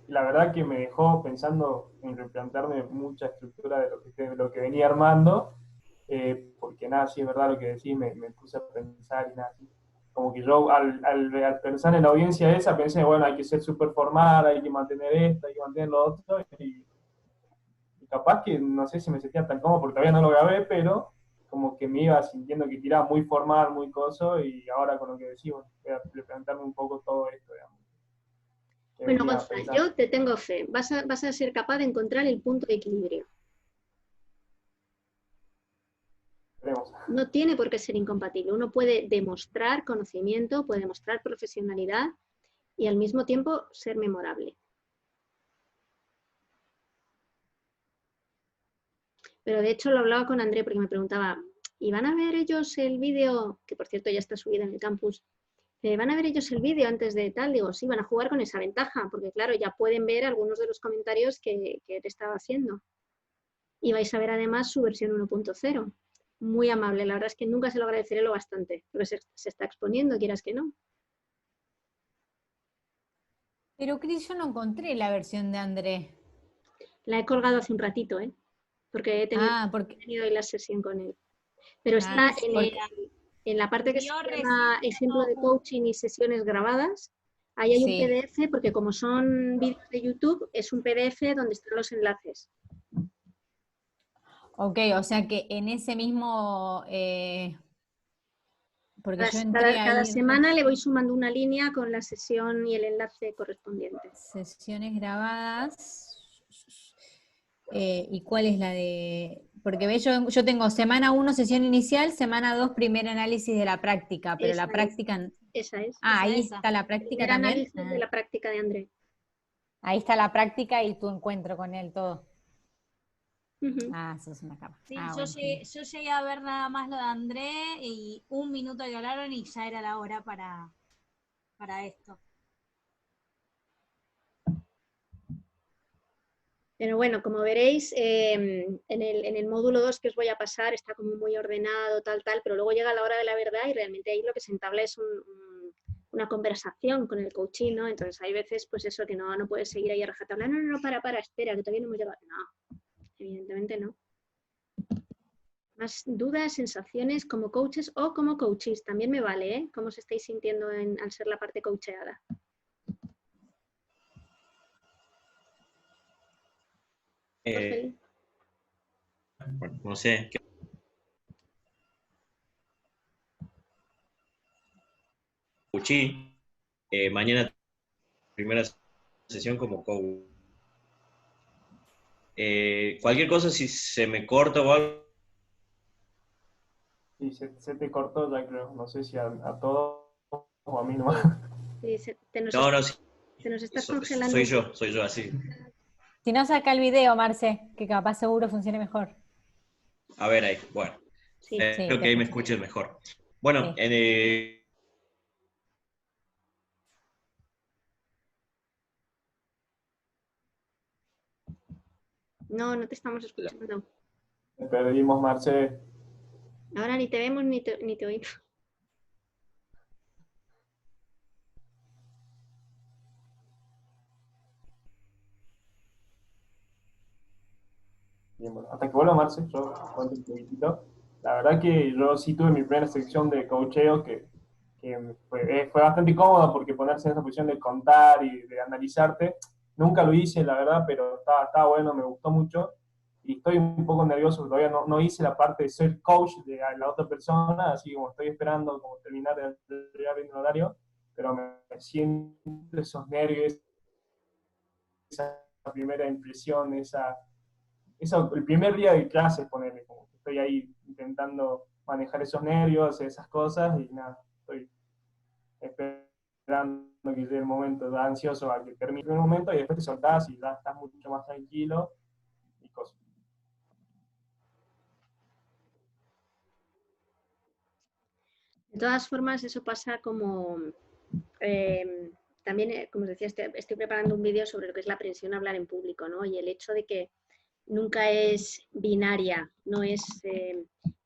la verdad que me dejó pensando en replantearme mucha estructura de lo que venía armando, porque nada, sí es verdad lo que decís, me puse a pensar y nada, como que yo al pensar en la audiencia esa pensé, bueno, hay que ser súper formal, hay que mantener esto, hay que mantener lo otro, y capaz que no sé si me sentía tan cómodo porque todavía no lo grabé, pero como que me iba sintiendo que tiraba muy formal, muy coso, y ahora con lo que decimos, voy a replantearme un poco todo esto, digamos. Bueno, Gonzalo, yo te tengo fe, vas a ser capaz de encontrar el punto de equilibrio. Veremos. No tiene por qué ser incompatible, uno puede demostrar conocimiento, puede demostrar profesionalidad y al mismo tiempo ser memorable. Pero de hecho lo hablaba con André porque me preguntaba, ¿y van a ver ellos el vídeo? Que por cierto ya está subido en el campus. ¿Van a ver ellos el vídeo antes de tal? Digo, sí, van a jugar con esa ventaja, porque claro, ya pueden ver algunos de los comentarios que te estaba haciendo. Y vais a ver además su versión 1.0. Muy amable, la verdad es que nunca se lo agradeceré lo bastante, porque se está exponiendo, quieras que no. Pero Cris, yo no encontré la versión de André. La he colgado hace un ratito, porque he tenido hoy la sesión con él. Pero está en la parte que se llama ejemplo de coaching y sesiones grabadas. Ahí hay un PDF, porque como son vídeos de YouTube, es un PDF donde están los enlaces. Ok, o sea que en ese mismo... porque yo entré cada semana le voy sumando una línea con la sesión y el enlace correspondiente. Sesiones grabadas. ¿Y cuál es la de Porque ve, yo tengo semana 1, sesión inicial, semana 2, primer análisis de la práctica, pero Esa la práctica... Esa es. Ah, ahí esa. está la práctica Primer también. análisis de la práctica de André. Ahí está la práctica y tu encuentro con él, todo. Ujú. Ah, eso es una capa. Sí, Ah, yo, bueno. yo llegué a ver nada más lo de André y 1 minuto que hablaron y ya era la hora para esto. Pero bueno, como veréis, en el módulo 2 que os voy a pasar está como muy ordenado, tal, pero luego llega la hora de la verdad y realmente ahí lo que se entabla es una conversación con el coaching, ¿no? Entonces hay veces, pues eso, que no puedes seguir ahí a rajatabla. No, para, espera, que todavía no hemos llegado. No, evidentemente no. Más dudas, sensaciones como coaches o como coaches, también me vale, ¿eh? ¿Cómo os estáis sintiendo al ser la parte coacheada? Bueno, no sé. Coachí, mañana primera sesión como coach. Cualquier cosa, si se me corta o algo. Sí, se te cortó ya creo, no sé si a todos o a mí no. Sí, Sí. te nos estás congelando. Soy yo así. Si no, saca el video, Marce, que capaz seguro funcione mejor. A ver ahí, bueno. Sí. Creo que ahí me escuches mejor. Bueno, Sí. No te estamos escuchando. Te perdimos, Marce. Ahora ni te vemos ni te oímos. Bien, bueno, hasta que vuelva Marce, yo cuento un poquitito. La verdad que yo sí tuve mi primera sección de coacheo que fue bastante cómoda porque ponerse en esa posición de contar y de analizarte, nunca lo hice, la verdad, pero estaba bueno, me gustó mucho. Y estoy un poco nervioso porque todavía no hice la parte de ser coach de la otra persona, así como estoy esperando como terminar de llegar bien el horario, pero me siento esos nervios, esa primera impresión, eso, el primer día de clases, ponerle, como que estoy ahí intentando manejar esos nervios, esas cosas, y nada, estoy esperando que llegue el momento, ya ansioso a que termine el momento, y después te soltás y ya estás mucho más tranquilo, y cosas. De todas formas, eso pasa como... también, como os decía, estoy preparando un vídeo sobre lo que es la aprensión a hablar en público, ¿no? Y el hecho de que nunca es binaria, no es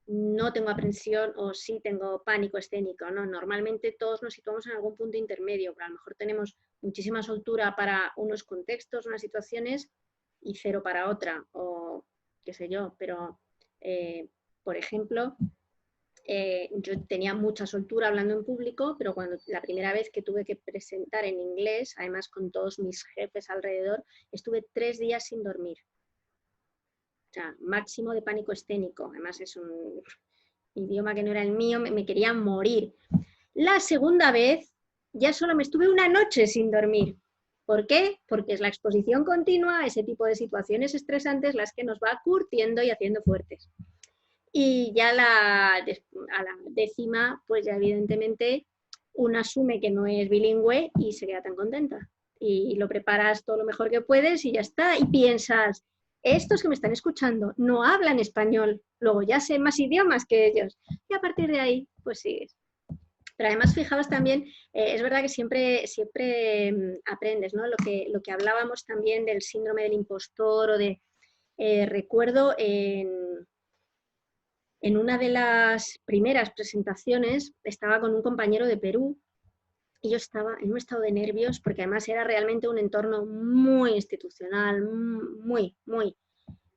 no tengo aprensión o sí tengo pánico escénico, ¿no? Normalmente todos nos situamos en algún punto intermedio, pero a lo mejor tenemos muchísima soltura para unos contextos, unas situaciones y cero para otra, o qué sé yo, pero por ejemplo, yo tenía mucha soltura hablando en público, pero cuando la primera vez que tuve que presentar en inglés, además con todos mis jefes alrededor, estuve 3 días sin dormir. O sea, máximo de pánico escénico. Además es un idioma que no era el mío, me quería morir. La segunda vez ya solo me estuve 1 noche sin dormir. ¿Por qué? Porque es la exposición continua a ese tipo de situaciones estresantes las que nos va curtiendo y haciendo fuertes. Y ya a la 10ª, pues ya evidentemente uno asume que no es bilingüe y se queda tan contenta. Y lo preparas todo lo mejor que puedes y ya está. Y piensas, estos que me están escuchando no hablan español, luego ya sé más idiomas que ellos. Y a partir de ahí, pues sigues. Pero además, fijaos también, es verdad que siempre aprendes, ¿no? Lo que hablábamos también del síndrome del impostor o de... recuerdo en una de las primeras presentaciones estaba con un compañero de Perú y yo estaba en un estado de nervios porque además era realmente un entorno muy institucional, muy.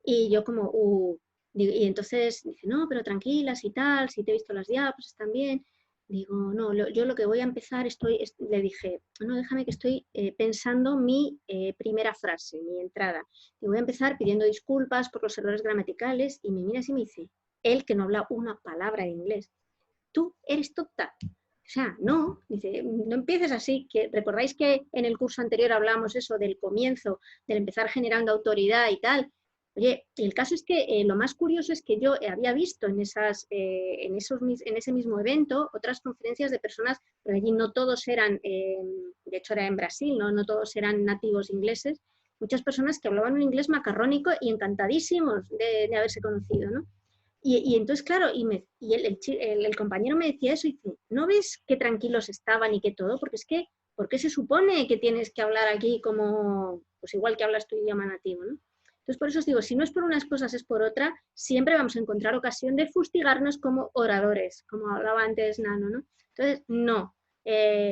Y yo como, y entonces dice, no, pero tranquilas y tal, si te he visto las diapos, están bien. Digo, no, yo lo que voy a empezar, le dije, no, déjame que estoy pensando mi primera frase, mi entrada. Y voy a empezar pidiendo disculpas por los errores gramaticales y me mira así y me dice, él que no habla una palabra de inglés, tú eres tonta. O sea, no, dice, no empieces así, que recordáis que en el curso anterior hablábamos eso del comienzo, del empezar generando autoridad y tal. Oye, el caso es que lo más curioso es que yo había visto en ese mismo evento otras conferencias de personas, pero allí no todos eran, de hecho era en Brasil, no todos eran nativos ingleses, muchas personas que hablaban un inglés macarrónico y encantadísimos de haberse conocido, ¿no? Y entonces, claro, el compañero me decía eso y dice, ¿no ves qué tranquilos estaban y qué todo? Porque es que, ¿por qué se supone que tienes que hablar aquí como, pues igual que hablas tu idioma nativo, ¿no? Entonces, por eso os digo, si no es por unas cosas, es por otra, siempre vamos a encontrar ocasión de fustigarnos como oradores, como hablaba antes Nano, ¿no? Entonces, no.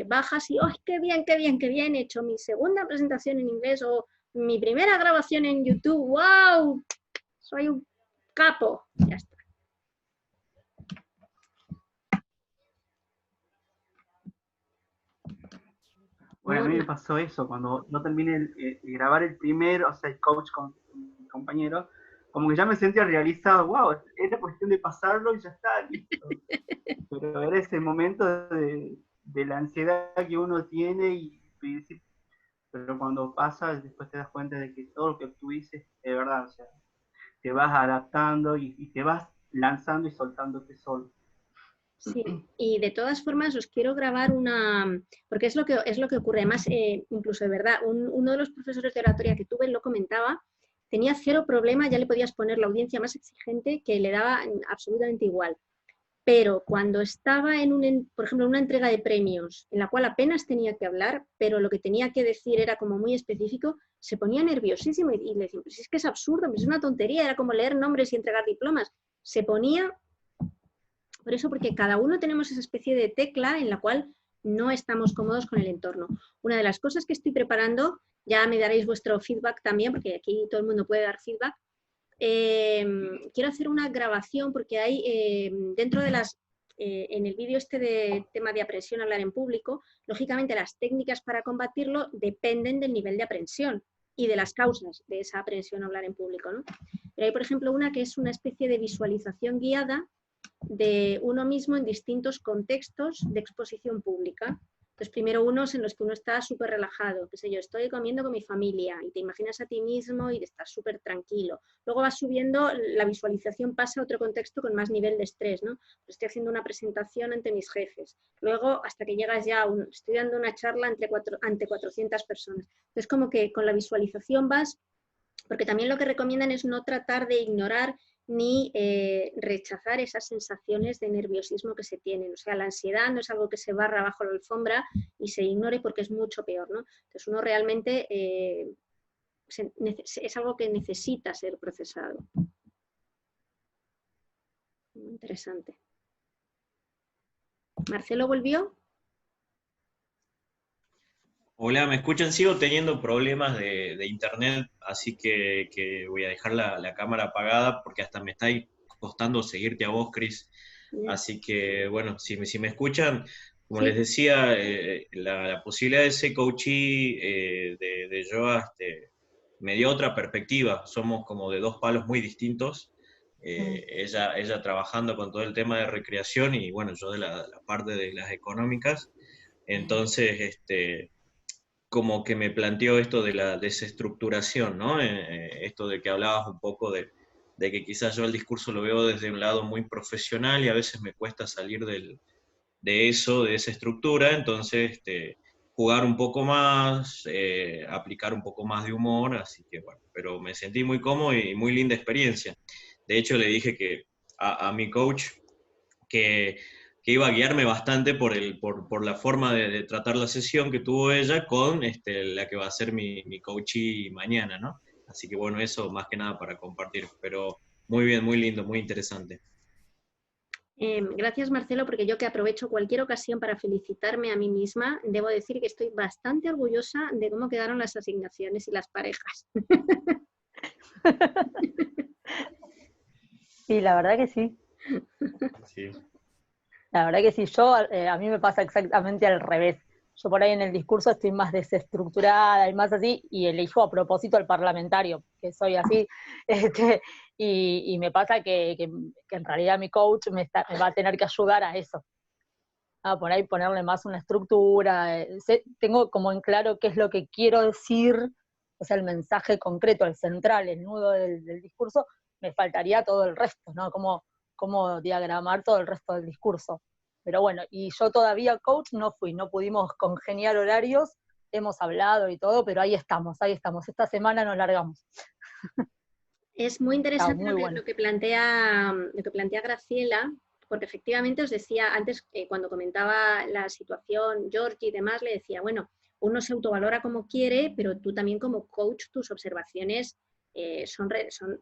Bajas y, ¡ay, qué bien, qué bien, qué bien! He hecho mi segunda presentación en inglés o mi primera grabación en YouTube, ¡wow! Soy un capo. Ya está. Bueno, a mí me pasó eso, cuando no terminé de grabar el primero, o sea, el coach con mi compañero, como que ya me sentía realizado, wow, era cuestión de pasarlo y ya está, listo. Pero era ese momento de la ansiedad que uno tiene pero cuando pasa, después te das cuenta de que todo lo que tú dices es verdad, o sea, te vas adaptando y te vas lanzando y soltándote solo. Sí, y de todas formas os quiero grabar porque es lo que ocurre, además, incluso de verdad, uno de los profesores de oratoria que tuve lo comentaba, tenía cero problema, ya le podías poner la audiencia más exigente que le daba absolutamente igual. Pero cuando estaba por ejemplo, en una entrega de premios, en la cual apenas tenía que hablar, pero lo que tenía que decir era como muy específico, se ponía nerviosísimo y le decía, pues es que es absurdo, pues es una tontería, era como leer nombres y entregar diplomas. Se ponía... Por eso, porque cada uno tenemos esa especie de tecla en la cual no estamos cómodos con el entorno. Una de las cosas que estoy preparando, ya me daréis vuestro feedback también, porque aquí todo el mundo puede dar feedback, quiero hacer una grabación porque hay dentro de en el vídeo este de tema de aprensión a hablar en público, lógicamente las técnicas para combatirlo dependen del nivel de aprensión y de las causas de esa aprensión a hablar en público, ¿no? Pero hay, por ejemplo, una que es una especie de visualización guiada de uno mismo en distintos contextos de exposición pública. Entonces, primero unos en los que uno está súper relajado, qué sé yo, estoy comiendo con mi familia y te imaginas a ti mismo y estás súper tranquilo. Luego vas subiendo, la visualización pasa a otro contexto con más nivel de estrés, ¿no? Pues estoy haciendo una presentación ante mis jefes. Luego, hasta que llegas ya, estoy dando una charla ante 400 personas. Entonces, como que con la visualización vas, porque también lo que recomiendan es no tratar de ignorar ni rechazar esas sensaciones de nerviosismo que se tienen. O sea, la ansiedad no es algo que se barra bajo la alfombra y se ignore porque es mucho peor, ¿no? Entonces uno realmente es algo que necesita ser procesado. Muy interesante. ¿Marcelo volvió? Hola, ¿me escuchan? Sigo teniendo problemas de internet, así que voy a dejar la cámara apagada porque hasta me está costando seguirte a vos, Cris. Así que, bueno, si me escuchan, como les decía, la posibilidad de ser coachee de yoga me dio otra perspectiva. Somos como de dos palos muy distintos. Ella trabajando con todo el tema de recreación y, bueno, yo de la parte de las económicas. Entonces, como que me planteó esto de la desestructuración, ¿no? Esto de que hablabas un poco de que quizás yo el discurso lo veo desde un lado muy profesional y a veces me cuesta salir de esa estructura, entonces jugar un poco más, aplicar un poco más de humor, así que bueno, pero me sentí muy cómodo y muy linda experiencia. De hecho, le dije que a mi coach que iba a guiarme bastante por la forma de tratar la sesión que tuvo ella con la que va a ser mi coachee mañana, ¿no? Así que bueno, eso más que nada para compartir, pero muy bien, muy lindo, muy interesante. Gracias, Marcelo, porque yo que aprovecho cualquier ocasión para felicitarme a mí misma, debo decir que estoy bastante orgullosa de cómo quedaron las asignaciones y las parejas. Sí, la verdad que sí. Sí. La verdad que sí, a mí me pasa exactamente al revés. Yo por ahí en el discurso estoy más desestructurada y más así, y elijo a propósito al parlamentario, que soy así, y me pasa que en realidad mi coach me va a tener que ayudar a eso. A por ahí ponerle más una estructura. Tengo como en claro qué es lo que quiero decir, o sea, el mensaje concreto, el central, el nudo del discurso, me faltaría todo el resto, ¿no? Cómo diagramar todo el resto del discurso. Pero bueno, y yo todavía coach no fui, no pudimos congeniar horarios, hemos hablado y todo, pero ahí estamos, esta semana nos largamos. Es muy interesante muy bueno. lo que plantea Graciela, porque efectivamente os decía antes, cuando comentaba la situación, Georgie y demás, le decía, bueno, uno se autovalora como quiere, pero tú también como coach, tus observaciones son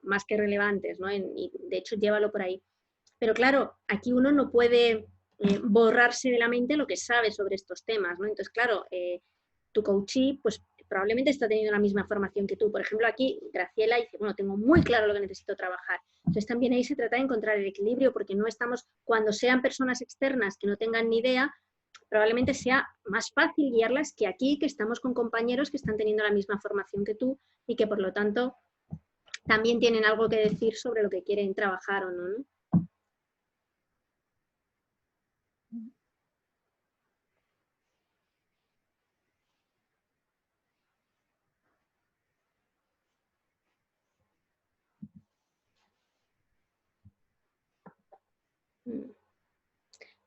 más que relevantes, ¿no? Y de hecho, llévalo por ahí. Pero claro, aquí uno no puede borrarse de la mente lo que sabe sobre estos temas, ¿no? Entonces, claro, tu coachee, pues probablemente está teniendo la misma formación que tú. Por ejemplo, aquí Graciela dice, bueno, tengo muy claro lo que necesito trabajar. Entonces también ahí se trata de encontrar el equilibrio, porque no estamos, cuando sean personas externas que no tengan ni idea, probablemente sea más fácil guiarlas que aquí, que estamos con compañeros que están teniendo la misma formación que tú y que por lo tanto también tienen algo que decir sobre lo que quieren trabajar o no, ¿no?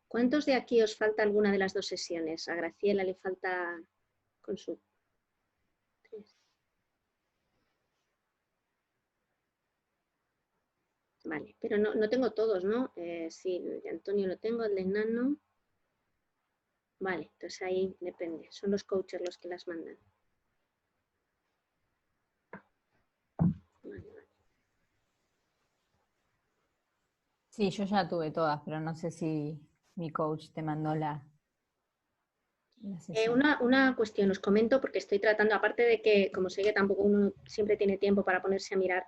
¿Cuántos de aquí os falta alguna de las dos sesiones? A Graciela le falta con su... Vale, pero no tengo todos, ¿no? Sí, el de Antonio lo tengo, el de Nano. Vale, entonces ahí depende. Son los coaches los que las mandan. Vale. Sí, yo ya tuve todas, pero no sé si mi coach te mandó la sesión. Una cuestión, os comento porque estoy tratando, aparte de que, como sé que tampoco uno siempre tiene tiempo para ponerse a mirar,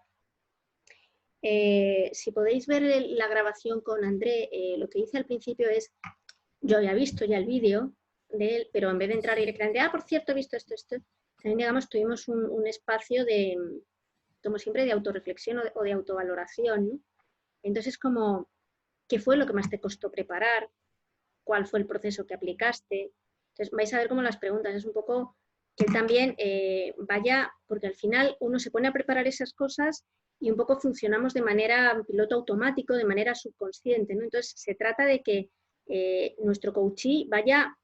si podéis ver la grabación con André, lo que hice al principio es, yo había visto ya el vídeo de él, pero en vez de entrar directamente, por cierto, he visto esto, también digamos tuvimos un espacio de, como siempre, de autorreflexión o de autovaloración, ¿no? Entonces, como, ¿qué fue lo que más te costó preparar? ¿Cuál fue el proceso que aplicaste? Entonces, vais a ver cómo las preguntas, es un poco que él también vaya, porque al final uno se pone a preparar esas cosas y un poco funcionamos de manera piloto automático, de manera subconsciente, ¿no? Entonces, se trata de que nuestro coachee vaya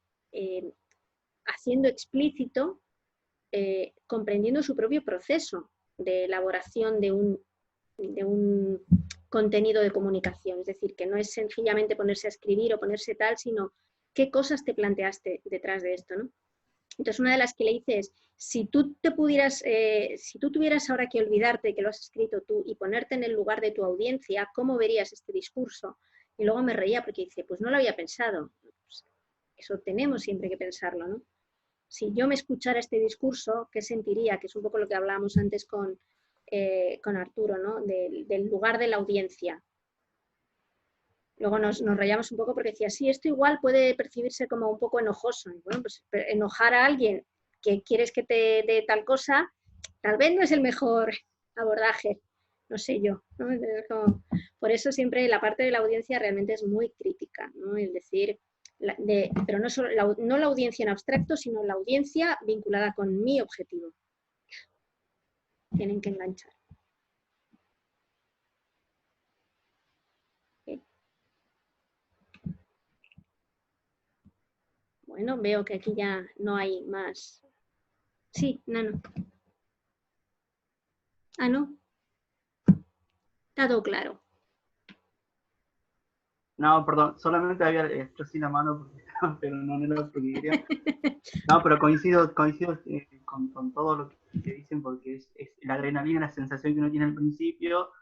haciendo explícito, comprendiendo su propio proceso de elaboración de un contenido de comunicación. Es decir, que no es sencillamente ponerse a escribir o ponerse tal, sino qué cosas te planteaste detrás de esto, ¿no? Entonces, una de las que le hice es, si tú tuvieras ahora que olvidarte de que lo has escrito tú y ponerte en el lugar de tu audiencia, ¿cómo verías este discurso? Y luego me reía porque dice, pues no lo había pensado. Pues eso tenemos siempre que pensarlo, ¿no? Si yo me escuchara este discurso, ¿qué sentiría? Que es un poco lo que hablábamos antes con Arturo, ¿no? Del lugar de la audiencia. Luego nos reíamos un poco porque decía, sí, esto igual puede percibirse como un poco enojoso. Y bueno, pues enojar a alguien que quieres que te dé tal cosa, tal vez no es el mejor abordaje, no sé yo, ¿no? Por eso siempre la parte de la audiencia realmente es muy crítica, ¿no? Es decir, pero no, solo no la audiencia en abstracto, sino la audiencia vinculada con mi objetivo. Tienen que enganchar. Bueno, veo que aquí ya no hay más. Sí, Nano. Ah, no. Está todo claro. No, perdón, solamente había hecho así la mano, pero no era lo que quería. No, pero coincido con todo lo que dicen, porque es la adrenalina, la sensación que uno tiene al principio,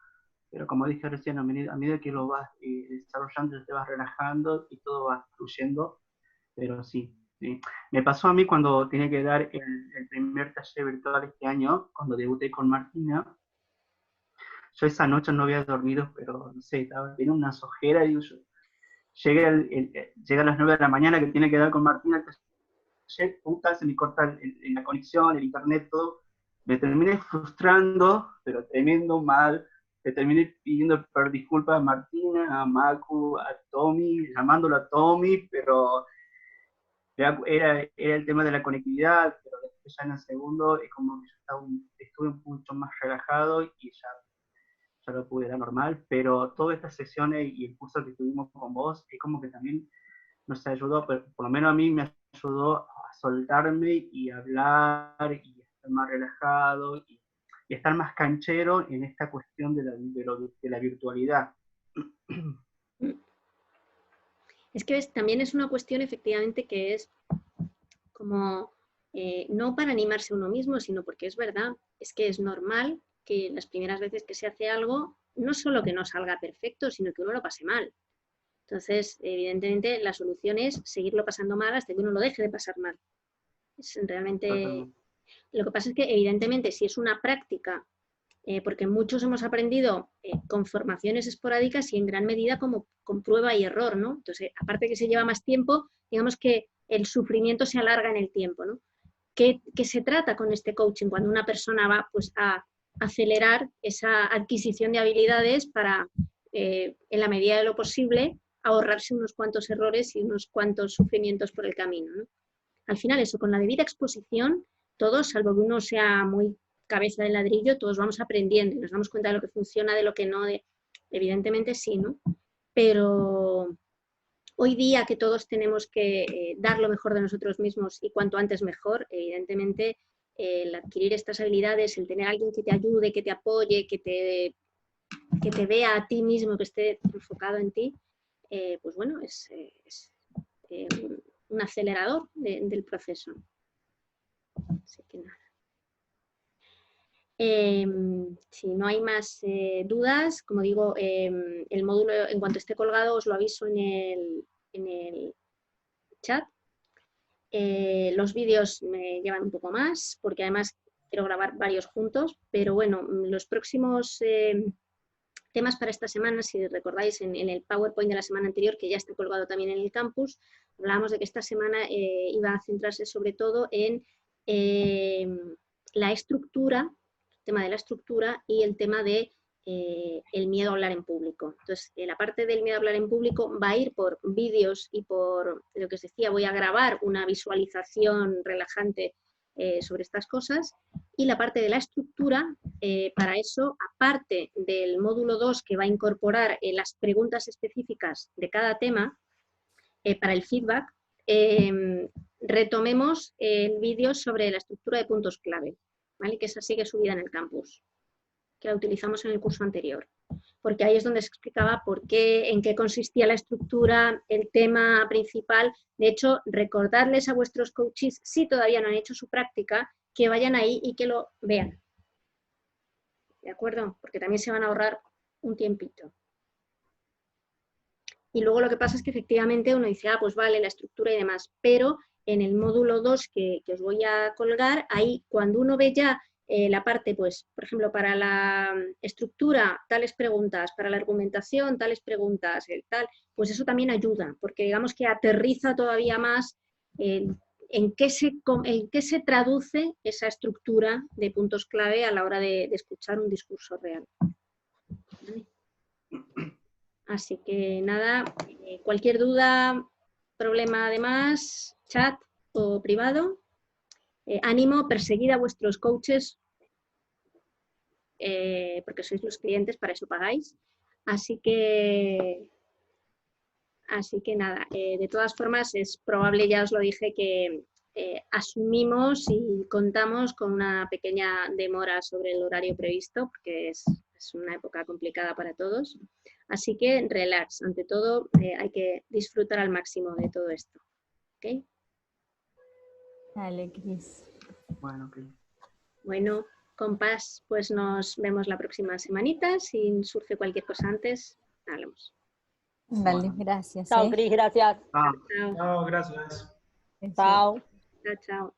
pero como dije recién, a medida que lo vas desarrollando, te vas relajando y todo va fluyendo, pero sí. Me pasó a mí cuando tenía que dar el primer taller virtual este año, cuando debuté con Martina. Yo esa noche no había dormido, pero no sé, tenía unas ojeras, digo yo. Llega a las 9 de la mañana que tiene que dar con Martina el taller, puta, se me corta la conexión, el internet, todo. Me terminé frustrando, pero tremendo mal. Le terminé pidiendo disculpas a Martina, a Macu, a Tommy, llamándolo a Tommy, pero era el tema de la conectividad, pero después ya en el segundo es como que estuve mucho más relajado y ya lo pude dar normal, pero todas estas sesiones y el curso que tuvimos con vos es como que también nos ayudó, por lo menos a mí me ayudó a soltarme y hablar y estar más relajado y estar más canchero en esta cuestión de la virtualidad. Es que también es una cuestión efectivamente que es como, no para animarse a uno mismo, sino porque es verdad, es que es normal que las primeras veces que se hace algo, no solo que no salga perfecto, sino que uno lo pase mal. Entonces, evidentemente, la solución es seguirlo pasando mal hasta que uno lo deje de pasar mal. Es realmente... Lo que pasa es que, evidentemente, si es una práctica, porque muchos hemos aprendido con formaciones esporádicas y en gran medida como con prueba y error, ¿no? Entonces, aparte que se lleva más tiempo, digamos que el sufrimiento se alarga en el tiempo, ¿no? ¿Qué se trata con este coaching? Cuando una persona va pues, a acelerar esa adquisición de habilidades para, en la medida de lo posible, ahorrarse unos cuantos errores y unos cuantos sufrimientos por el camino, ¿no? Al final eso, con la debida exposición, todos, salvo que uno sea muy cabeza de ladrillo, todos vamos aprendiendo y nos damos cuenta de lo que funciona, de lo que no, evidentemente sí, ¿no? Pero hoy día que todos tenemos que dar lo mejor de nosotros mismos y cuanto antes mejor, evidentemente el adquirir estas habilidades, el tener a alguien que te ayude, que te apoye, que te vea a ti mismo, que esté enfocado en ti, pues bueno, es un acelerador del proceso. Así que nada. Si no hay más dudas, como digo, el módulo, en cuanto esté colgado, os lo aviso en el chat. Los vídeos me llevan un poco más, porque además quiero grabar varios juntos, pero bueno, los próximos temas para esta semana, si recordáis en el PowerPoint de la semana anterior, que ya está colgado también en el campus, hablábamos de que esta semana iba a centrarse sobre todo en la estructura, el tema de la estructura y el tema de el miedo a hablar en público. Entonces, la parte del miedo a hablar en público va a ir por vídeos y por lo que os decía, voy a grabar una visualización relajante sobre estas cosas, y la parte de la estructura, para eso, aparte del módulo 2 que va a incorporar las preguntas específicas de cada tema, para el feedback, retomemos el vídeo sobre la estructura de puntos clave, ¿vale? Que esa sigue subida en el campus, que la utilizamos en el curso anterior, porque ahí es donde se explicaba por qué, en qué consistía la estructura, el tema principal. De hecho, recordarles a vuestros coaches, si todavía no han hecho su práctica, que vayan ahí y que lo vean. ¿De acuerdo? Porque también se van a ahorrar un tiempito. Y luego lo que pasa es que efectivamente uno dice, pues vale, la estructura y demás, pero en el módulo 2 que os voy a colgar, ahí cuando uno ve ya la parte, pues, por ejemplo, para la estructura, tales preguntas, para la argumentación, tales preguntas, tal, pues eso también ayuda, porque digamos que aterriza todavía más en qué se traduce esa estructura de puntos clave a la hora de escuchar un discurso real. ¿Vale? Así que nada, cualquier duda, problema además, chat o privado. Ánimo, perseguid a vuestros coaches, porque sois los clientes, para eso pagáis. Así que nada, de todas formas es probable, ya os lo dije, que asumimos y contamos con una pequeña demora sobre el horario previsto, porque es una época complicada para todos. Así que relax, ante todo hay que disfrutar al máximo de todo esto. ¿Okay? Dale, Cris. Bueno, Cris. Bueno, compás, pues nos vemos la próxima semanita. Si surge cualquier cosa antes, hablamos. Vale, gracias. Chao, Cris, gracias. Chao, gracias. Chao. Chao, chao.